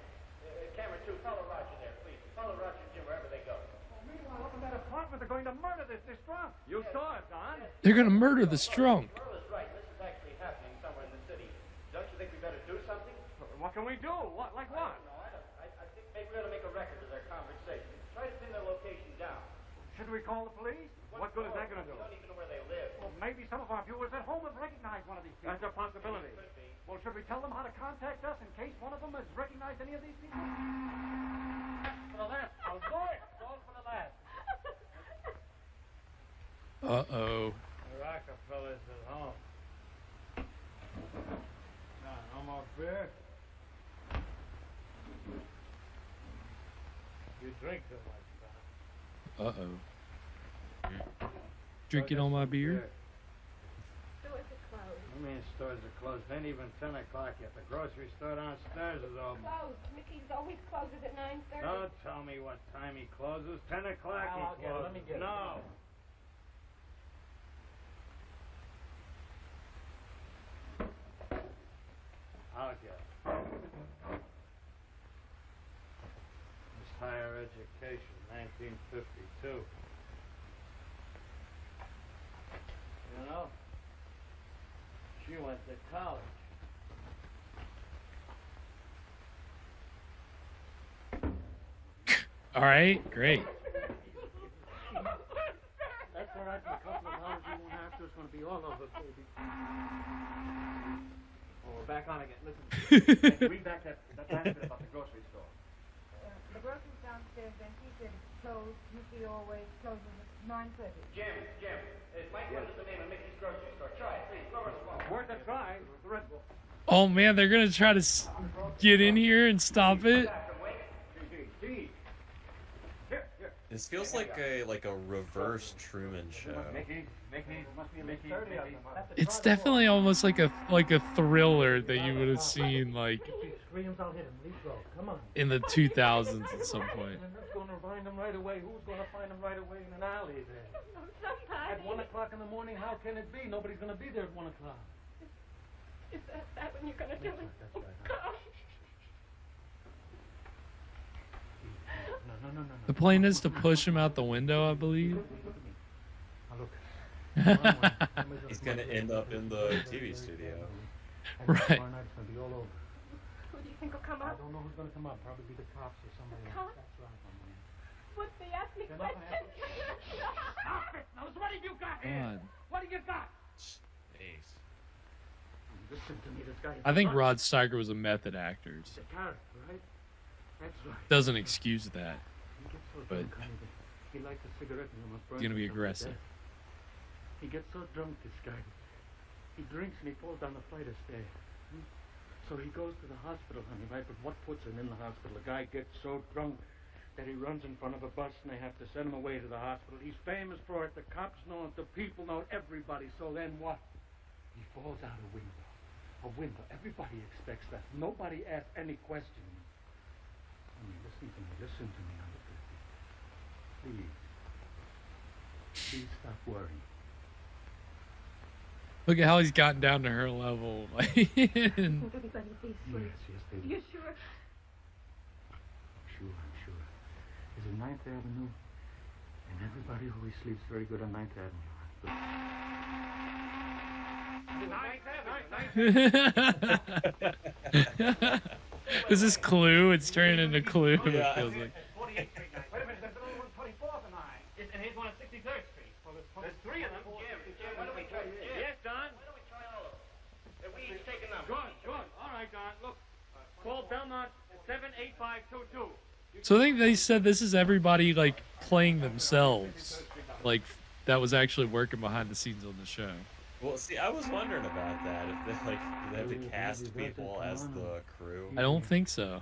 Camera 2, follow Roger there, please. Follow Roger and Jim wherever they go. Well, meanwhile, up in that apartment, they're going to murder this drunk. You saw it, John. They're going to murder this drunk. Earl is right. This is actually happening somewhere in the city. Don't you think we better do something? What can we do? What? Like what? I think maybe we ought to make a record of their conversation. Try to pin their location down. Should we call the police? What good is that going to do? We don't even know where they live. Well, maybe some of our viewers at home have recognized one of these people. That's a possibility. Well, should we tell them how to contact us in case one of them has recognized any of these people? For the last. I'll go it. Go for the last. Uh-oh. The Rockefellers at home. No more beer? You drink too much, son. Uh-oh. Drinking all my beer? Stores are closed. I mean, stores are closed. It ain't even 10 o'clock yet. The grocery store downstairs is open. Closed. Mickey's always closes at 9:30. Don't tell me what time he closes. 10 o'clock he I'll get it. closes. Let me get it. No. I'll get it. It's higher education, 1952. You know, she went to college. All right, great. That's all right. In a couple of hours, you won't have to. It's going to be all over, baby. Oh, we're back on again. Listen, read back that last bit about the grocery store. The grocery's downstairs, and he said it's closed. Mickey always closes at 9:30. Jim, Mike, what is the name of Mickey's grocery store? Try it, please. Go over the phone. Worth a try. The Red Bull. Oh man, they're gonna try to get in here and stop it. This feels like a reverse Truman Show. Mickey, must be a Mickey. It's definitely almost like a thriller that you would have seen like If he screams, I'll hit him. Leave go. Come on. in the 2000s at some point. And who's going to find him right away? Who's going to find him right away in an alley there? Somebody. At 1 o'clock in the morning, how can it be? Nobody's going to be there at 1 o'clock. Is that when you're going to do it? That's Oh, right. God. No. The plan is to push him out the window, I believe. Now look. He's gonna end up in the TV studio. Right. Tomorrow night it's going to be all over. Who do you think will come I up? don't know who's going to come up. Probably be the cops or somebody The else. cops? That's right, my man. Would they ask me They're not gonna questions? Stop it! Now, what have you got here? God. What have you got? Jeez. Listen to me, this guy. I think Rod Steiger was a method actor. He's a character, right? That's right. Doesn't excuse that. He gets so But drunk, honey, that he lights a cigarette and almost burns he's gonna be himself to aggressive. death. He gets so drunk, this guy. He drinks and he falls down the flight of stairs. So he goes to the hospital, honey, right? But what puts him in the hospital? The guy gets so drunk that he runs in front of a bus and they have to send him away to the hospital. He's famous for it. The cops know it. The people know it. Everybody. So then what? He falls out a window. A window. Everybody expects that. Nobody asks any questions. I mean, listen to me, Albuquerque. Please stop worrying. Look at how he's gotten down to her level. Like, and Everybody be sweet. Yes, baby. You sure? I'm sure. Is it 9th Avenue? And everybody always sleeps very good on 9th Avenue. Is this Clue? It's turning into Clue. Yeah. It feels like. 48th Street. Wait a minute, there's another one 24th and 9. And here's one at 63rd Street. Well, there's three of them. Jim, why don't we try? Yes, Don? Why don't we try all of them? We each take a number. Good. All right, Don. Look, call Belmont 78522. So I think they said this is everybody like playing themselves, like that was actually working behind the scenes on the show. Well, see, I was wondering about that. If they do they have to cast people as the crew? I don't think so.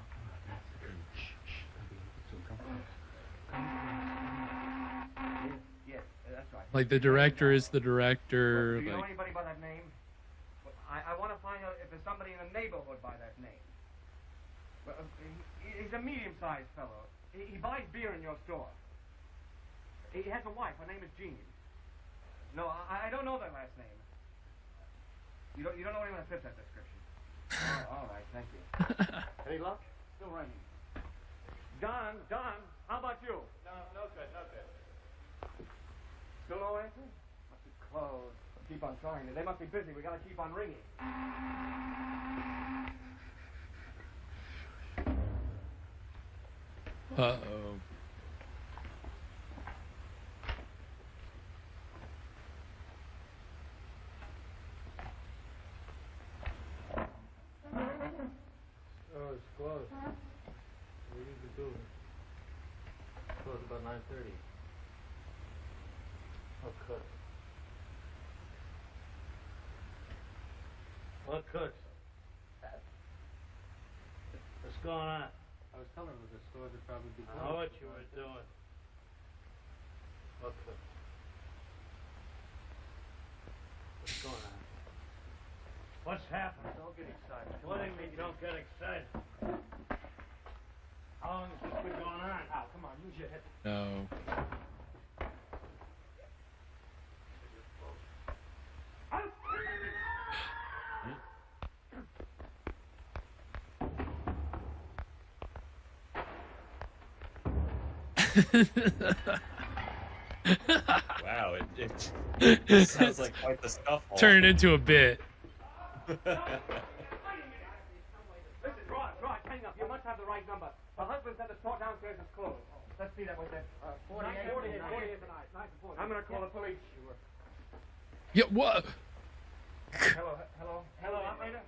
Yes, that's right. Like the director is the director. Do you know Like anybody by that name? Well, I want to find out if there's somebody in the neighborhood by that name. Well, he's a medium-sized fellow. He buys beer in your store. He has a wife. Her name is Jean. No, I don't know that last name. You don't know anyone that fits that description. Oh, all right, thank you. Any luck? Still ringing. Don, how about you? No good. Still no answer? Must be closed. Keep on trying. They must be busy. We gotta keep on ringing. uh-oh. Oh, it's closed. What do you do? Close about 9:30. Oh, cut. What cooks? What's going on? I was telling her the stores would probably be I closed. know what you were doing. What cooks? What's going on? What's happening? Don't get excited. What do you mean you don't get excited? How long has this been going on? Al, come on, use your head. No. Wow, it sounds like quite the scuffle. Turn it into a bit. Listen, Rod, hang up. You must have the right number. The husband said the store downstairs is closed. Let's see that with that. 48 tonight. I'm going to call the police. Yeah, what? Hello, operator?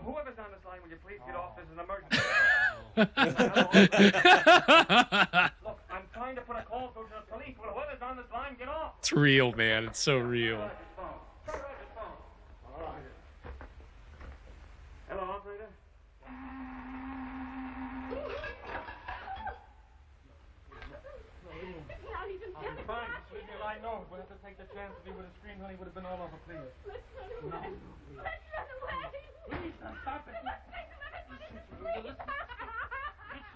Whoever's on this line, will you please get off? This is an emergency. Look, I'm trying to put a call through to the police. Will whoever's on this line get off? It's real, man. It's so real. Hello, operator? I'm fine. Just leave me alone. No, we'll have to take the chance. If he would have screamed, honey, would have been all over, please. Let's run away. Let's run away. Please, now stop it. Listen to me. Listen to me. Honey,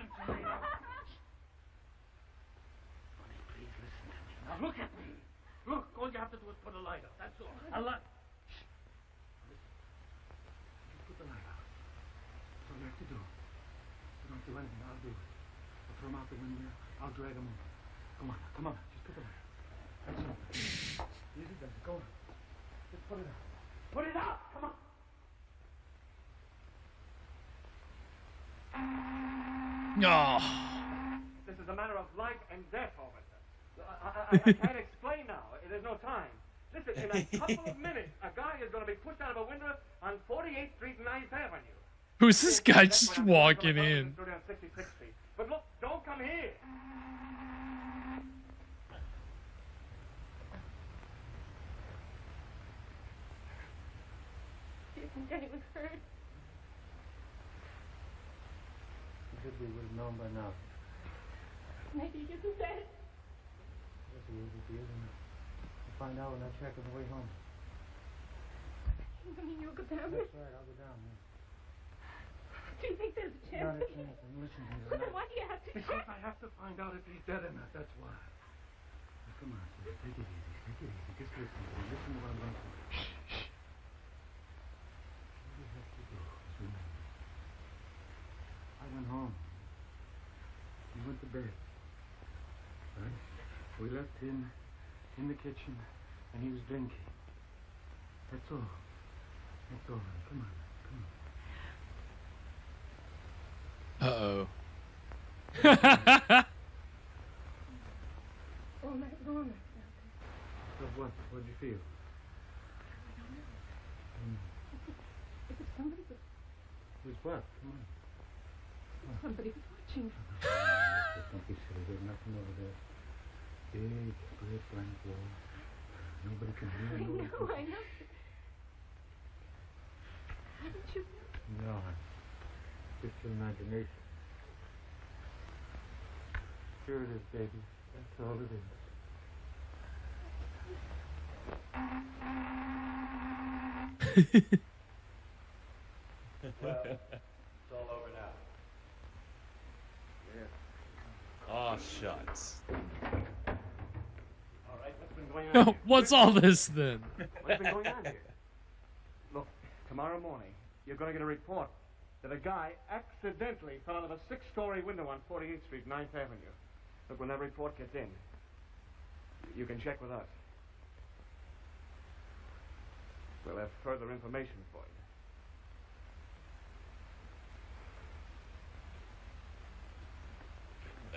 please listen to me. Now look at me. Look, all you have to do is put a light up. That's all. A light. Shh. Listen. You put the light out. That's all you have to do. You don't do anything. I'll do it. I'll throw him out the window. I'll drag him over. Come on. Just put the light out. That's all. Easy does it. Go on. Just put it out. Put it out. Come on. No. This is a matter of life and death, officer. I can't explain now. There's no time. Listen, in a couple of minutes, a guy is going to be pushed out of a window on 48th Street and 9th Avenue. Who's this guy just walking in? On 66th Street. But look, don't come here. Do you think Danny was hurt? If we would have known by now. Maybe he isn't dead. Yes, he is. If he isn't, we'll find out when I check on the way home. You mean you'll go down? That's right, I'll go down. Yeah. Do you think there's a chance? Not a chance. And listen to me. Well, then why do you have to? Because I have to find out if he's dead or not. That's why. Now, come on, Susan. Take it easy. Take it easy. Just listen to me. Listen to what I'm going to say. Shh. All you have to do is remember. I went home. He went to bed. Right? We left him in the kitchen, and he was drinking. That's all. That's all. Come on. Uh-oh. All night long. So what? What'd you feel? I don't know. If it's somebody was... Was what? Come on. Somebody was watching. Don't be silly. There's nothing over there. Big, great blank wall. Nobody can hear. I know. Haven't you? No, just your imagination. Sure it is, baby. That's all it is. Well, it's all over now. Yeah. Oh, shucks. All right, what's been going on here? What's all this then? What's been going on here? Look, tomorrow morning, you're going to get a report that a guy accidentally fell out of a 6-story window on 48th Street, 9th Avenue. Look, when that report gets in, you can check with us. We'll have further information for you.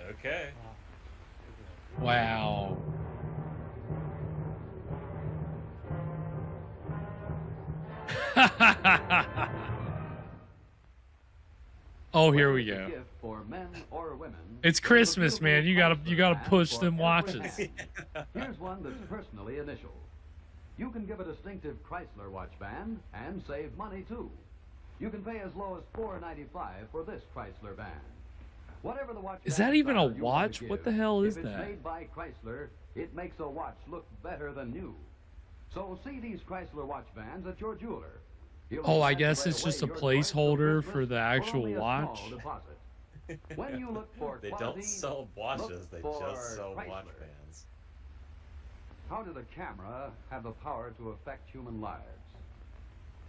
Okay. Wow. Oh, here we go. Gift for men or women. It's Christmas, man. You gotta push them watches. Here's one that's personally initial. You can give a distinctive Chrysler watch band and save money, too. You can pay as low as $4.95 for this Chrysler band. Whatever the watch Is band that even a style you want watch? to What give, the hell is if it's that? made by Chrysler, it makes a watch look better than new. So see these Chrysler watch bands at your jeweler. He'll Oh, be I glad to guess lay it's just a away your choice placeholder Christmas for the actual only a small watch. deposit. When you look for They quality, don't sell watches, they for just sell Chrysler. watch bands. How did a camera have the power to affect human lives?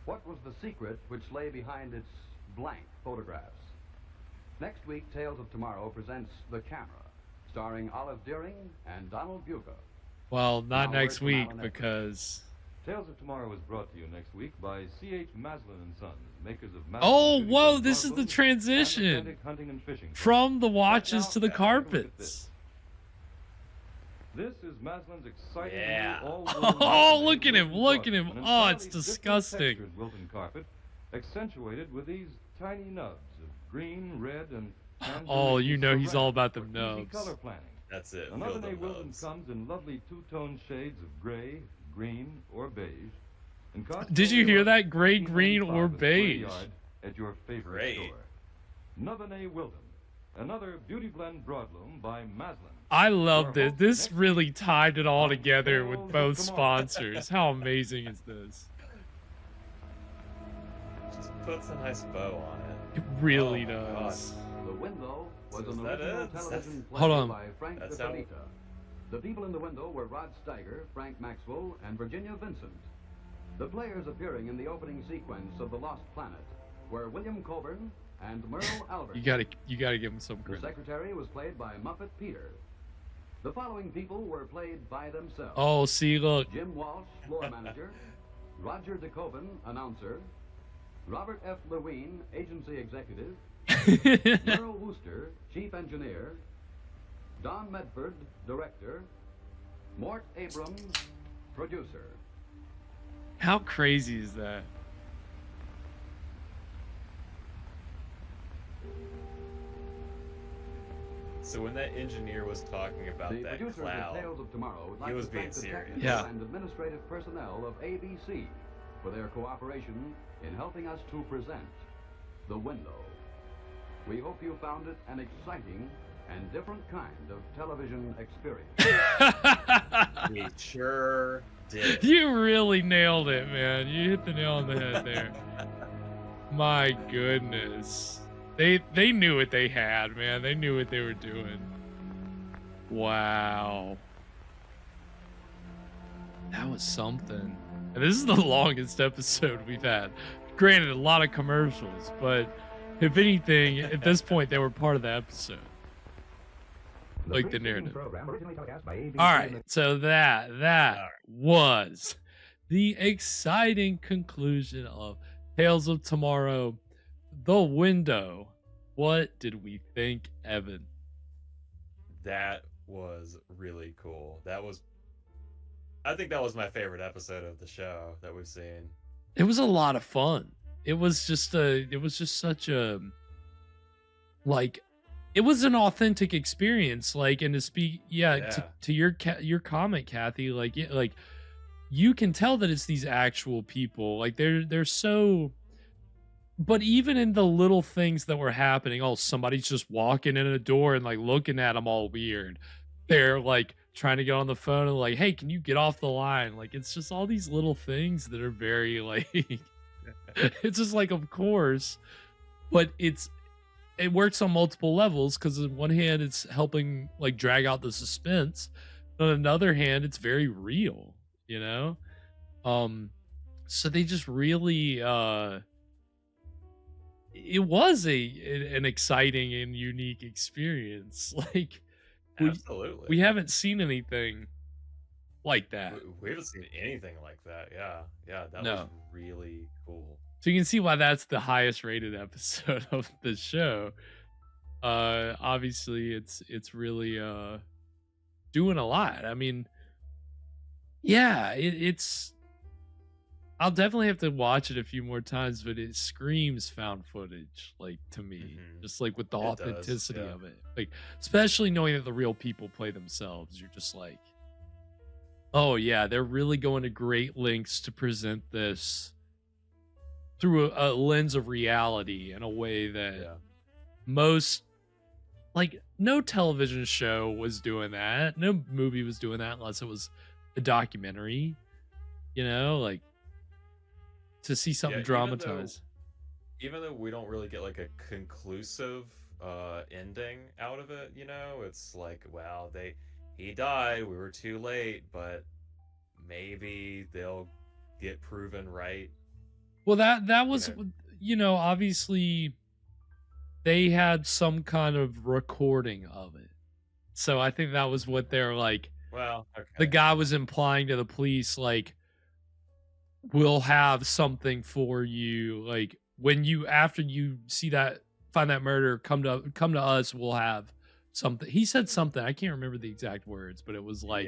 What was the secret which lay behind its blank photographs? Next week, Tales of Tomorrow presents The Camera, starring Olive Deering and Donald Buca. Well, not Now, next word from week Alan because. Tales of Tomorrow is brought to you next week by C.H. Maslin and Sons, makers of Maslin Oh, Beauty whoa! Blend This is the Broadloom and transition authentic hunting and fishing. from the watches now, to the take a look at carpets. This is Maslin's exciting Yeah. new all Oh, look at him! Look at him! Oh, it's disgusting. Wilton carpet, accentuated with these tiny nubs of green, red, and Oh, you know he's all about them for easy nubs. color planning. That's it. Another Feel Day them Wilton nubs. comes in lovely two-tone shades of gray, green, or beige. And costs Did you only hear about that? Gray, green, or $15.95 a square beige? yard at your favorite Great. store. Nothenay Wilton, another beauty blend broadloom by Maslin. I love this. Your This host really tied it all together Tales with of both Tomorrow. sponsors. How amazing is this? Just puts a nice bow on it. It really Oh my does. The Window was So an is that original it? television play Hold on. by Frank That's how- DeFelita. The people in the window were Rod Steiger, Frank Maxwell, and Virginia Vincent. The players appearing in the opening sequence of The Lost Planet were William Coburn and Merle Albert. You gotta give him some The credit. secretary was played by Muppet Peter. The following people were played by themselves. Oh, see, look. Jim Walsh, floor manager. Roger DeCoven, announcer. Robert F. Lewine, agency executive. Merle Wooster, chief engineer. Don Medford, director. Mort Abrams, producer. How crazy is that? So when that engineer was talking about The that producers cloud, of Tales of Tomorrow would he like was to being thank the serious. technical Yeah. and administrative personnel of ABC for their cooperation in helping us to present The Window. We hope you found it an exciting and different kind of television experience. We sure did. You really nailed it, man. You hit the nail on the head there. My goodness. They knew what they had, man. They knew what they were doing. Wow. That was something. And this is the longest episode we've had. Granted, a lot of commercials, but if anything, at this point, they were part of the episode. Like the narrative. All right, so that was the exciting conclusion of Tales of Tomorrow, The Window. What did we think, Evan? That was really cool. I think that was my favorite episode of the show that we've seen. It was a lot of fun. It was just such a, like, it was an authentic experience. Like, and to speak, to your comment, Kathy, like, yeah, like, you can tell that it's these actual people. Like, they're so. But even in the little things that were happening, oh, somebody's just walking in a door and like looking at them all weird. They're like trying to get on the phone and like, hey, can you get off the line? Like, it's just all these little things that are very like, it's just like, of course, but it works on multiple levels because on one hand, it's helping like drag out the suspense. On another hand, it's very real, you know? So they just really, it was an exciting and unique experience. Like, Absolutely. we haven't seen anything like that. We haven't seen anything like that. Yeah, that No. was really cool. So you can see why that's the highest rated episode of the show. Obviously it's really doing a lot. I mean, yeah, it's I'll definitely have to watch it a few more times, but it screams found footage, like, to me. Just like with the It does, authenticity yeah. of it. Like, especially knowing that the real people play themselves, you're just like, Oh yeah, they're really going to great lengths to present this through a lens of reality in a way that most, like, no television show was doing that. No movie was doing that unless it was a documentary, like to see something dramatized. Even though we don't really get like a conclusive ending out of it, it's like, well, he died, we were too late, but maybe they'll get proven right. Well, that was, obviously they had some kind of recording of it. So I think that was what they're like. Well, okay. The guy was implying to the police, like, we'll have something for you. Like, after you find that murder, come to us, we'll have something. He said something. I can't remember the exact words, but it was like,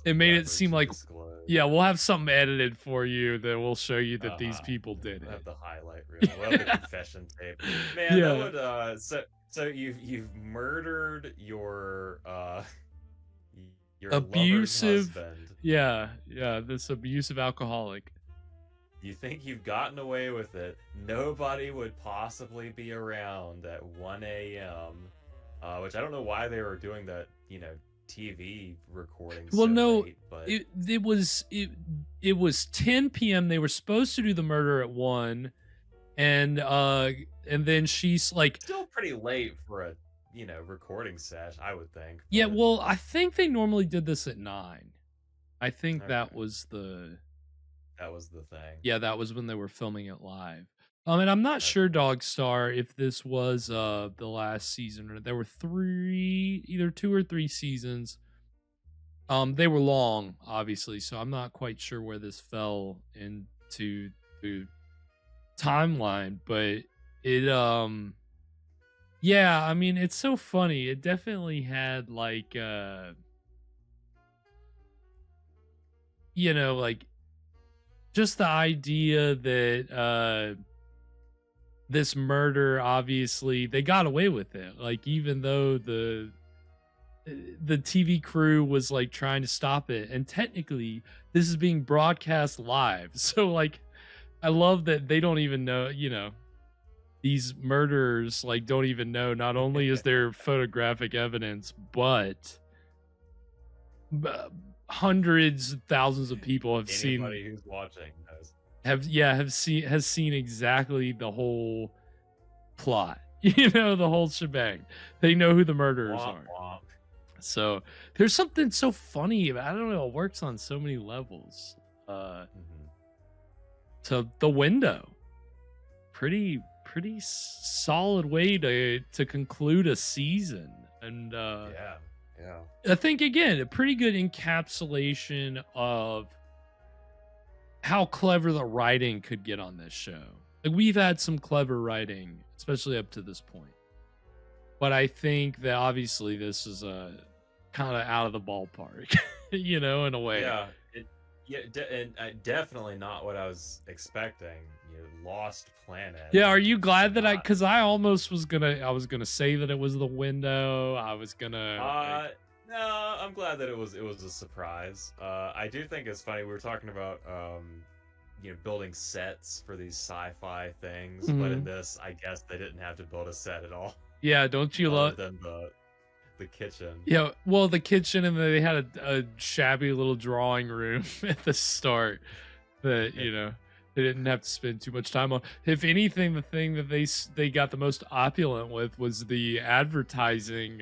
it made it seem like, we'll have something edited for you that will show you that these people did it. We'll have the highlight reel. We'll have the confession tape. Man, that would so you've murdered your abusive husband. Yeah, this abusive alcoholic. You think you've gotten away with it. Nobody would possibly be around at 1 a.m. Which I don't know why they were doing that, TV recording. Well, no, late, but it was 10 p.m. They were supposed to do the murder at 1, and then she's like, still pretty late for a recording sesh, I would think. Yeah, well, I think they normally did this at 9. I think that was the thing. Yeah, that was when they were filming it live. And I'm not sure, Dogstar, if this was the last season, or there were either 2 or 3 seasons. They were long, obviously, so I'm not quite sure where this fell into the timeline, but it yeah, I mean, it's so funny. It definitely had like like just the idea that this murder, obviously they got away with it, like, even though the TV crew was like trying to stop it, and technically this is being broadcast live. So like, I love that they don't even know, these murderers like don't even know, not only is there photographic evidence, but hundreds of thousands of people have seen. Anybody who's watching knows. has seen exactly the whole plot, the whole shebang. They know who the murderers are. Womp. So there's something so funny about, I don't know, it works on so many levels. To the window, pretty solid way to conclude a season. And yeah. I think, again, a pretty good encapsulation of how clever the writing could get on this show. Like, we've had some clever writing, especially up to this point, but I think that obviously this is kind of out of the ballpark, in a way. And definitely not what I was expecting. Lost Planet. Yeah, are you glad that because I almost was gonna say that it was the window. I was gonna no, I'm glad that it was a surprise. I do think it's funny, we were talking about building sets for these sci-fi things, but in this, I guess they didn't have to build a set at all. Yeah, don't you love than the kitchen? Yeah, well, the kitchen, and they had a shabby little drawing room at the start that they didn't have to spend too much time on. If anything, the thing that they got the most opulent with was the advertising,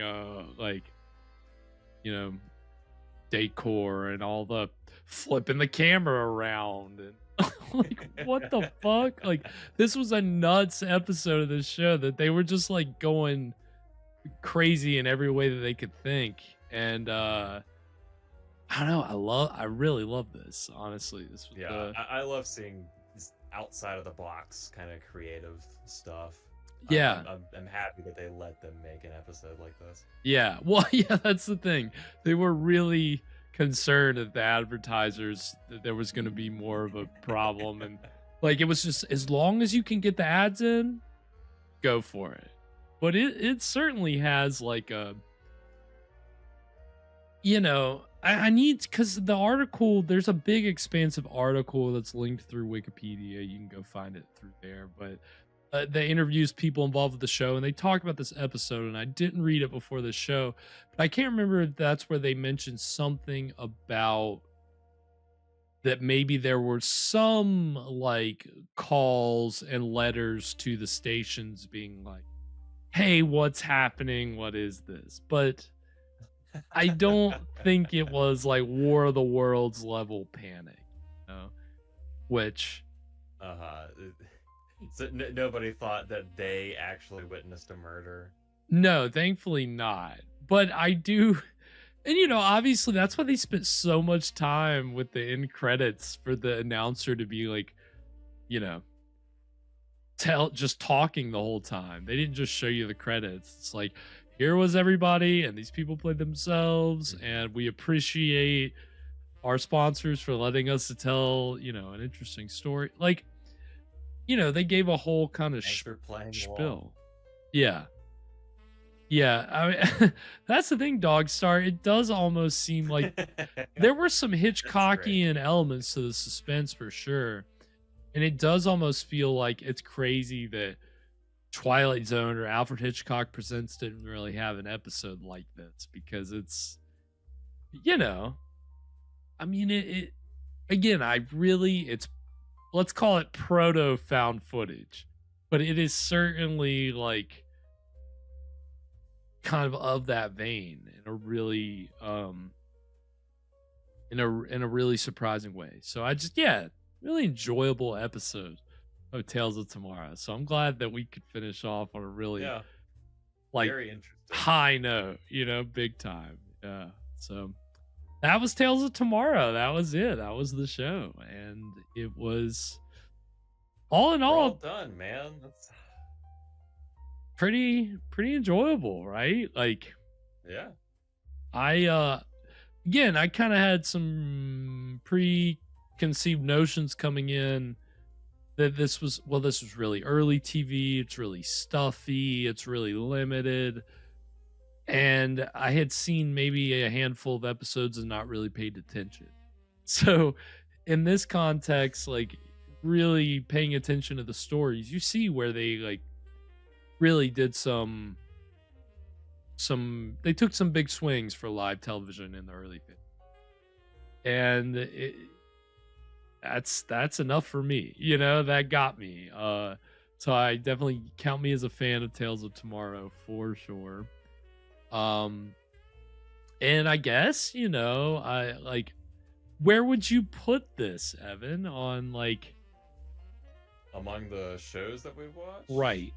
decor and all the flipping the camera around and like, what the fuck? Like, this was a nuts episode of this show that they were just like going crazy in every way that they could think. And I don't know, I really love this, honestly. This was I love seeing outside of the box kind of creative stuff. Yeah, I'm happy that they let them make an episode like this. Yeah, well, yeah, that's the thing. They were really concerned that the advertisers, that there was going to be more of a problem, and like, it was just, as long as you can get the ads in, go for it. But it certainly has like a, I need, because the article, there's a big expansive article that's linked through Wikipedia. You can go find it through there, but they interviews people involved with the show, and they talk about this episode, and I didn't read it before the show, but I can't remember if that's where they mentioned something about that maybe there were some like calls and letters to the stations being like, hey, what's happening? What is this? But I don't think it was like War of the Worlds level panic, you know? Which So nobody thought that they actually witnessed a murder. no, thankfully not. But I do, and you know, obviously that's why they spent so much time with the end credits for the announcer to be like, you know, just talking the whole time. They didn't just show you the credits. It's like, here was everybody, and these people played themselves, and we appreciate our sponsors for letting us to tell, you know, an interesting story. Like, you know, they gave a whole kind of spiel. Yeah. Yeah. I mean, that's the thing, Dog Star. It does almost seem like there were some Hitchcockian elements to the suspense for sure. And it does almost feel like it's crazy that Twilight Zone or Alfred Hitchcock Presents didn't really have an episode like this, because it's, you know, I mean, it again, it's, let's call it proto found footage, but it is certainly like kind of that vein in a really in a really surprising way. So I just, yeah, really enjoyable episode of Tales of Tomorrow. So I'm glad that we could finish off on a really like very interesting high note, you know, big time. Yeah. So that was Tales of Tomorrow. That was it. That was the show. And it was all in all well done, man. That's pretty enjoyable, right? Like, yeah. I again, I kind of had some preconceived notions coming in that this was really early TV. It's really stuffy. It's really limited. And I had seen maybe a handful of episodes and not really paid attention. So in this context, like really paying attention to the stories, you see where they like really did they took some big swings for live television in the early 50s. And that's enough for me, you know, that got me. So I definitely count me as a fan of Tales of Tomorrow for sure. And I guess, you know, I like, where would you put this, Evan, on like among the shows that we've watched? Right.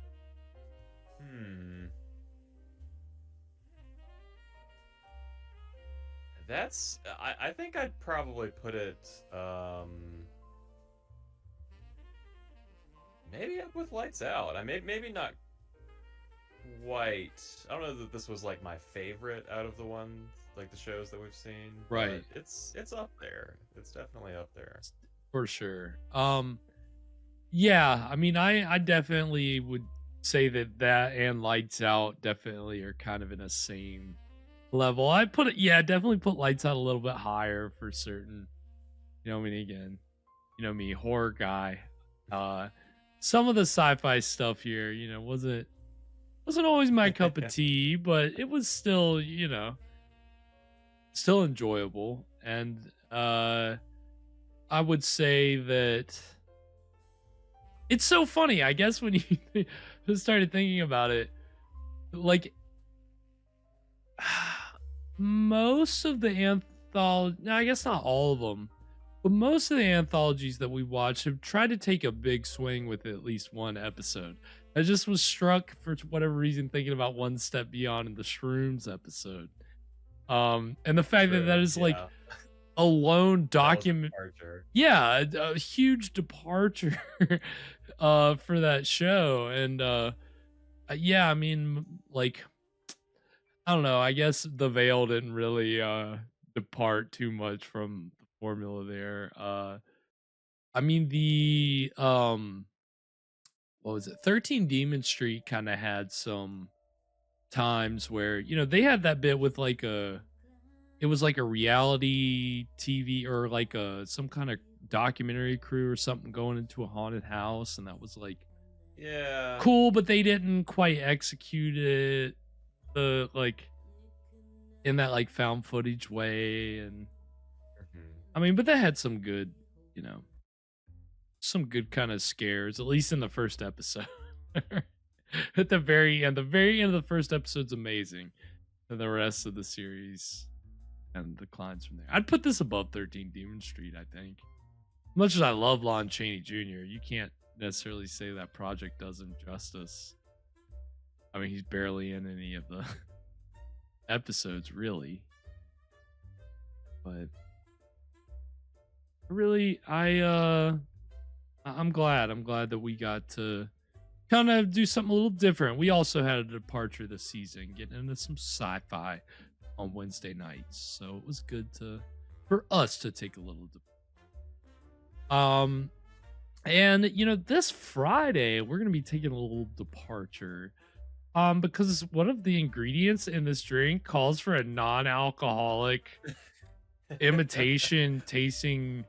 That's I think I'd probably put it maybe up with Lights Out. I maybe not quite. I don't know that this was like my favorite out of the ones, like the shows that we've seen. Right. It's up there. It's definitely up there. For sure. Yeah, I mean, I definitely would say that and Lights Out definitely are kind of in a same level. I put it, yeah, definitely put Lights Out a little bit higher for certain. You know, I mean, again, you know me, horror guy. Some of the sci-fi stuff here, you know, wasn't always my cup of tea, but it was still, you know, still enjoyable. And I would say that it's so funny, I guess, when you just started thinking about it, like most of the anthology, I guess not all of them, but most of the anthologies that we watch have tried to take a big swing with at least one episode. I just was struck for whatever reason thinking about One Step Beyond in the Shrooms episode. And the fact that is like a lone document. Yeah, a huge departure for that show. And yeah, I mean, like, I don't know, I guess The Veil didn't really depart too much from the formula there. I mean, the what was it, 13 Demon Street kind of had some times where, you know, they had that bit with like a it was like a reality TV or like some kind of documentary crew or something going into a haunted house, and that was like cool, but they didn't quite execute it like in that like found footage way. And I mean, but they had some good, some good kind of scares, at least in the first episode. At the very end of the first episode's amazing, and the rest of the series and declines from there. I'd put this above 13 Demon Street, I think. Much as I love Lon Chaney Jr., you can't necessarily say that project does him justice. I mean, he's barely in any of the episodes, really. But really, I'm glad that we got to kind of do something a little different. We also had a departure this season, getting into some sci-fi on Wednesday nights, so it was good for us to take a little and this Friday we're gonna be taking a little departure because one of the ingredients in this drink calls for a non-alcoholic imitation tasting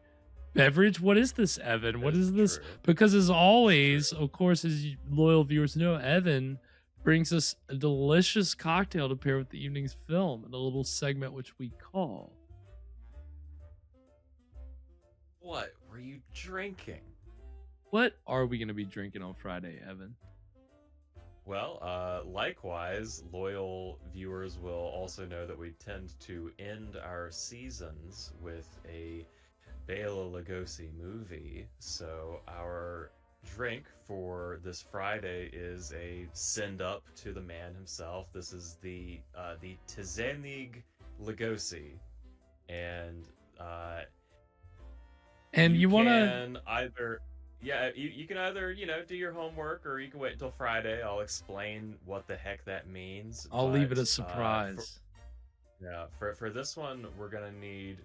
beverage. What is this, Evan? What is this? Because as always, of course, as you loyal viewers know, Evan brings us a delicious cocktail to pair with the evening's film in a little segment which we call... What were you drinking? What are we going to be drinking on Friday, Evan? Well, likewise, loyal viewers will also know that we tend to end our seasons with a Bela Lugosi movie. So our drink for this Friday is a send up to the man himself. This is the Tzenig Lugosi, and you want to either you can either do your homework, or you can wait until Friday. I'll explain what the heck that means. I'll leave it a surprise. For this one, we're gonna need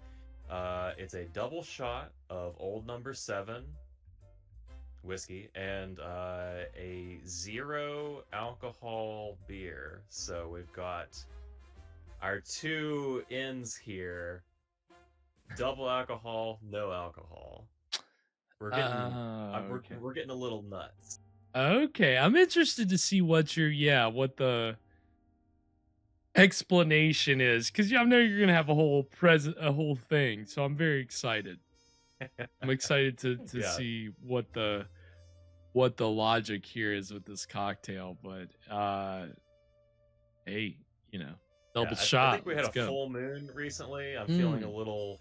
it's a double shot of Old No. 7 whiskey and a 0 alcohol beer. So we've got our two ends here: double alcohol, no alcohol. We're getting we're getting a little nuts. Okay, I'm interested to see what the explanation is, because I know you're gonna have a whole thing, so I'm very excited. I'm excited to see what the logic here is with this cocktail. But hey, double shot. I think we had a full moon recently. I'm feeling a little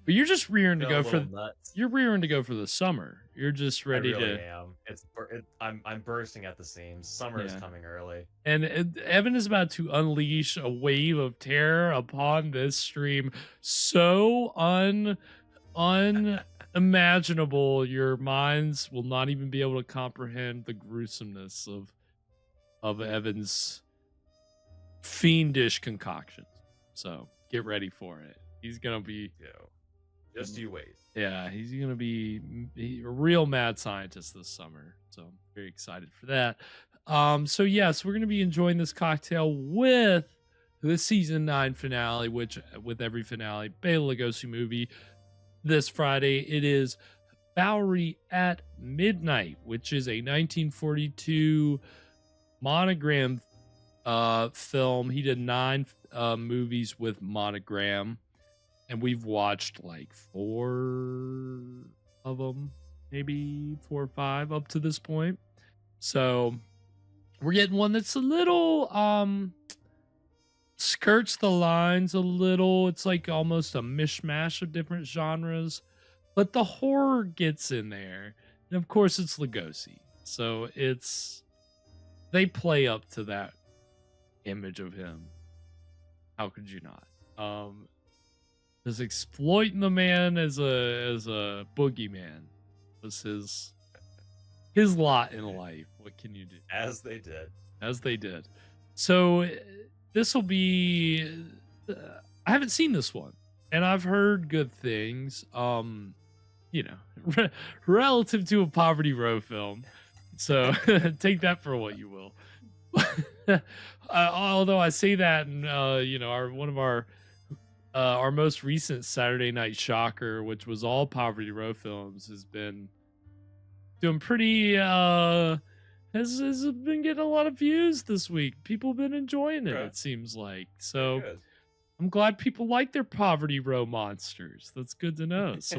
but you're just rearing to go for the summer. You're just ready I really am. I'm bursting at the seams. Summer is coming early. And Evan is about to unleash a wave of terror upon this stream. So unimaginable, your minds will not even be able to comprehend the gruesomeness of Evan's fiendish concoctions. So get ready for it. He's gonna be just you wait. Yeah, he's gonna be a real mad scientist this summer. So I'm very excited for that. So we're gonna be enjoying this cocktail with the season 9 finale, which with every finale, Bela Lugosi movie. This Friday, it is Bowery at Midnight, which is a 1942 Monogram film. He did 9 movies with Monogram, and we've watched like 4 of them, maybe 4 or 5 up to this point. So we're getting one that's a little skirts the lines a little. It's like almost a mishmash of different genres, but the horror gets in there. And of course it's Lugosi, so they play up to that image of him. How could you not? Just exploiting the man as a boogeyman was his lot in life. What can you do? As they did. So this will be I haven't seen this one, and I've heard good things, relative to a Poverty Row film, so take that for what you will. Although I say that, and one of our most recent Saturday Night Shocker, which was all Poverty Row films, has been doing pretty. Has been getting a lot of views this week. People have been enjoying it. Okay. It seems like so. Good. I'm glad people like their Poverty Row monsters. That's good to know. So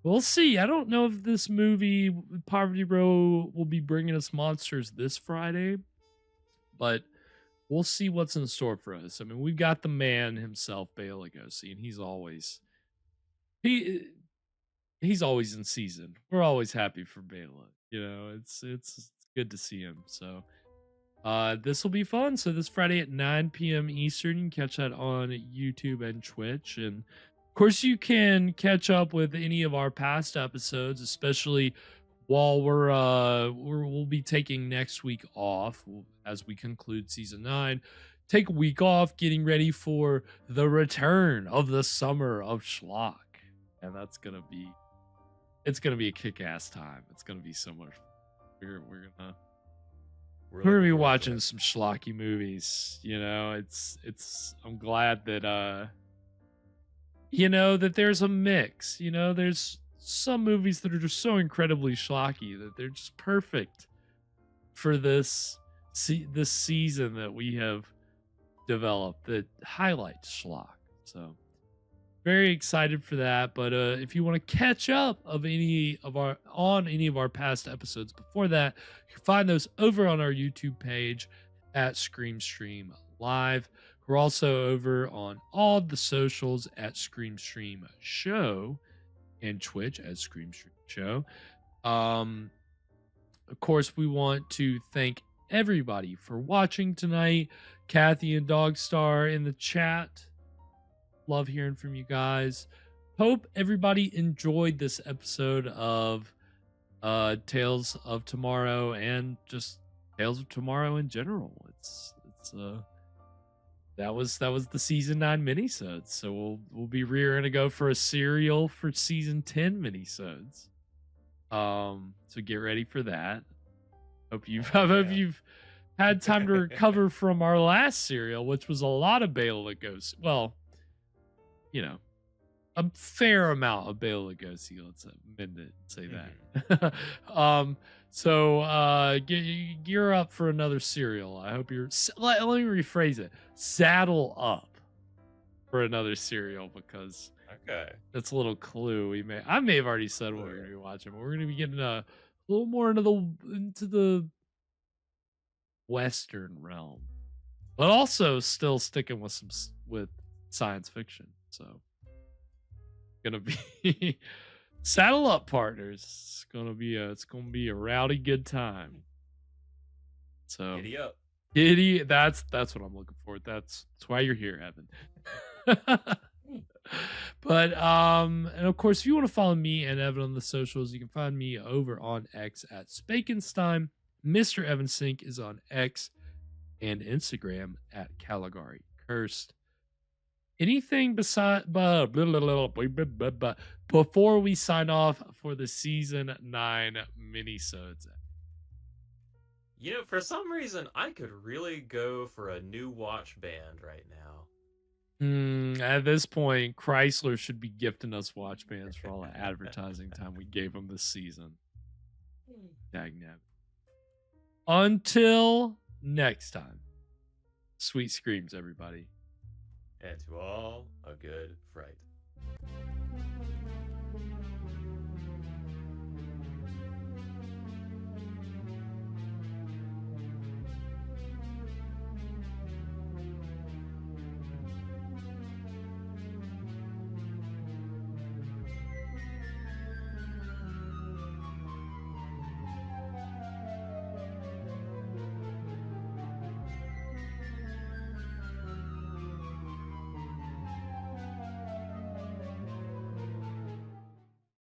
we'll see. I don't know if this movie Poverty Row will be bringing us monsters this Friday, but we'll see what's in store for us. I mean, we've got the man himself, Bela Lugosi, and he's always in season. We're always happy for Bela. It's good to see him. So this will be fun. So this Friday at 9 p.m. Eastern, you can catch that on YouTube and Twitch. And of course, you can catch up with any of our past episodes, especially while we'll be taking next week off as we conclude season 9. Take a week off, getting ready for the return of the summer of schlock, and it's gonna be a kick-ass time. It's gonna be so much. We're gonna be watching some schlocky movies. I'm glad that that there's a mix. There's some movies that are just so incredibly schlocky that they're just perfect for this season that we have developed that highlights schlock. So very excited for that. But if you want to catch up on any of our past episodes before that, you can find those over on our YouTube page at Scream Stream Live. We're also over on all the socials at Scream Stream Show and Twitch at Scream Stream Show. Of course, we want to thank everybody for watching tonight. Kathy and Dogstar in the chat. Love hearing from you guys. Hope everybody enjoyed this episode of Tales of Tomorrow and just Tales of Tomorrow in general. That was the season 9 minisodes. So we'll be rearing to go for a serial for season 10 minisodes. So get ready for that. Hope you've had time to recover from our last serial, which was a lot of Bela Lugosi. Well, a fair amount of Bela Lugosi. Let's amend it and say that. So gear up for another serial. I hope you're. Let me rephrase it. Saddle up for another serial, because that's a little clue. I may have already said what we're gonna be watching, but we're gonna be getting a little more into the Western realm, but also still sticking with science fiction. So gonna be saddle up, partners. It's gonna be a rowdy good time. So giddy up. That's what I'm looking for. That's why you're here, Evan. But and of course, if you want to follow me and Evan on the socials, you can find me over on X at Spakenstein. Mr. Evan Sink is on X and Instagram at Caligari Cursed. Anything before we sign off for the season 9 minisodes? For some reason, I could really go for a new watch band right now. At this point, Chrysler should be gifting us watch bands for all the advertising time we gave them this season. Dagnab. Until next time, sweet screams, everybody. And to all, a good fright.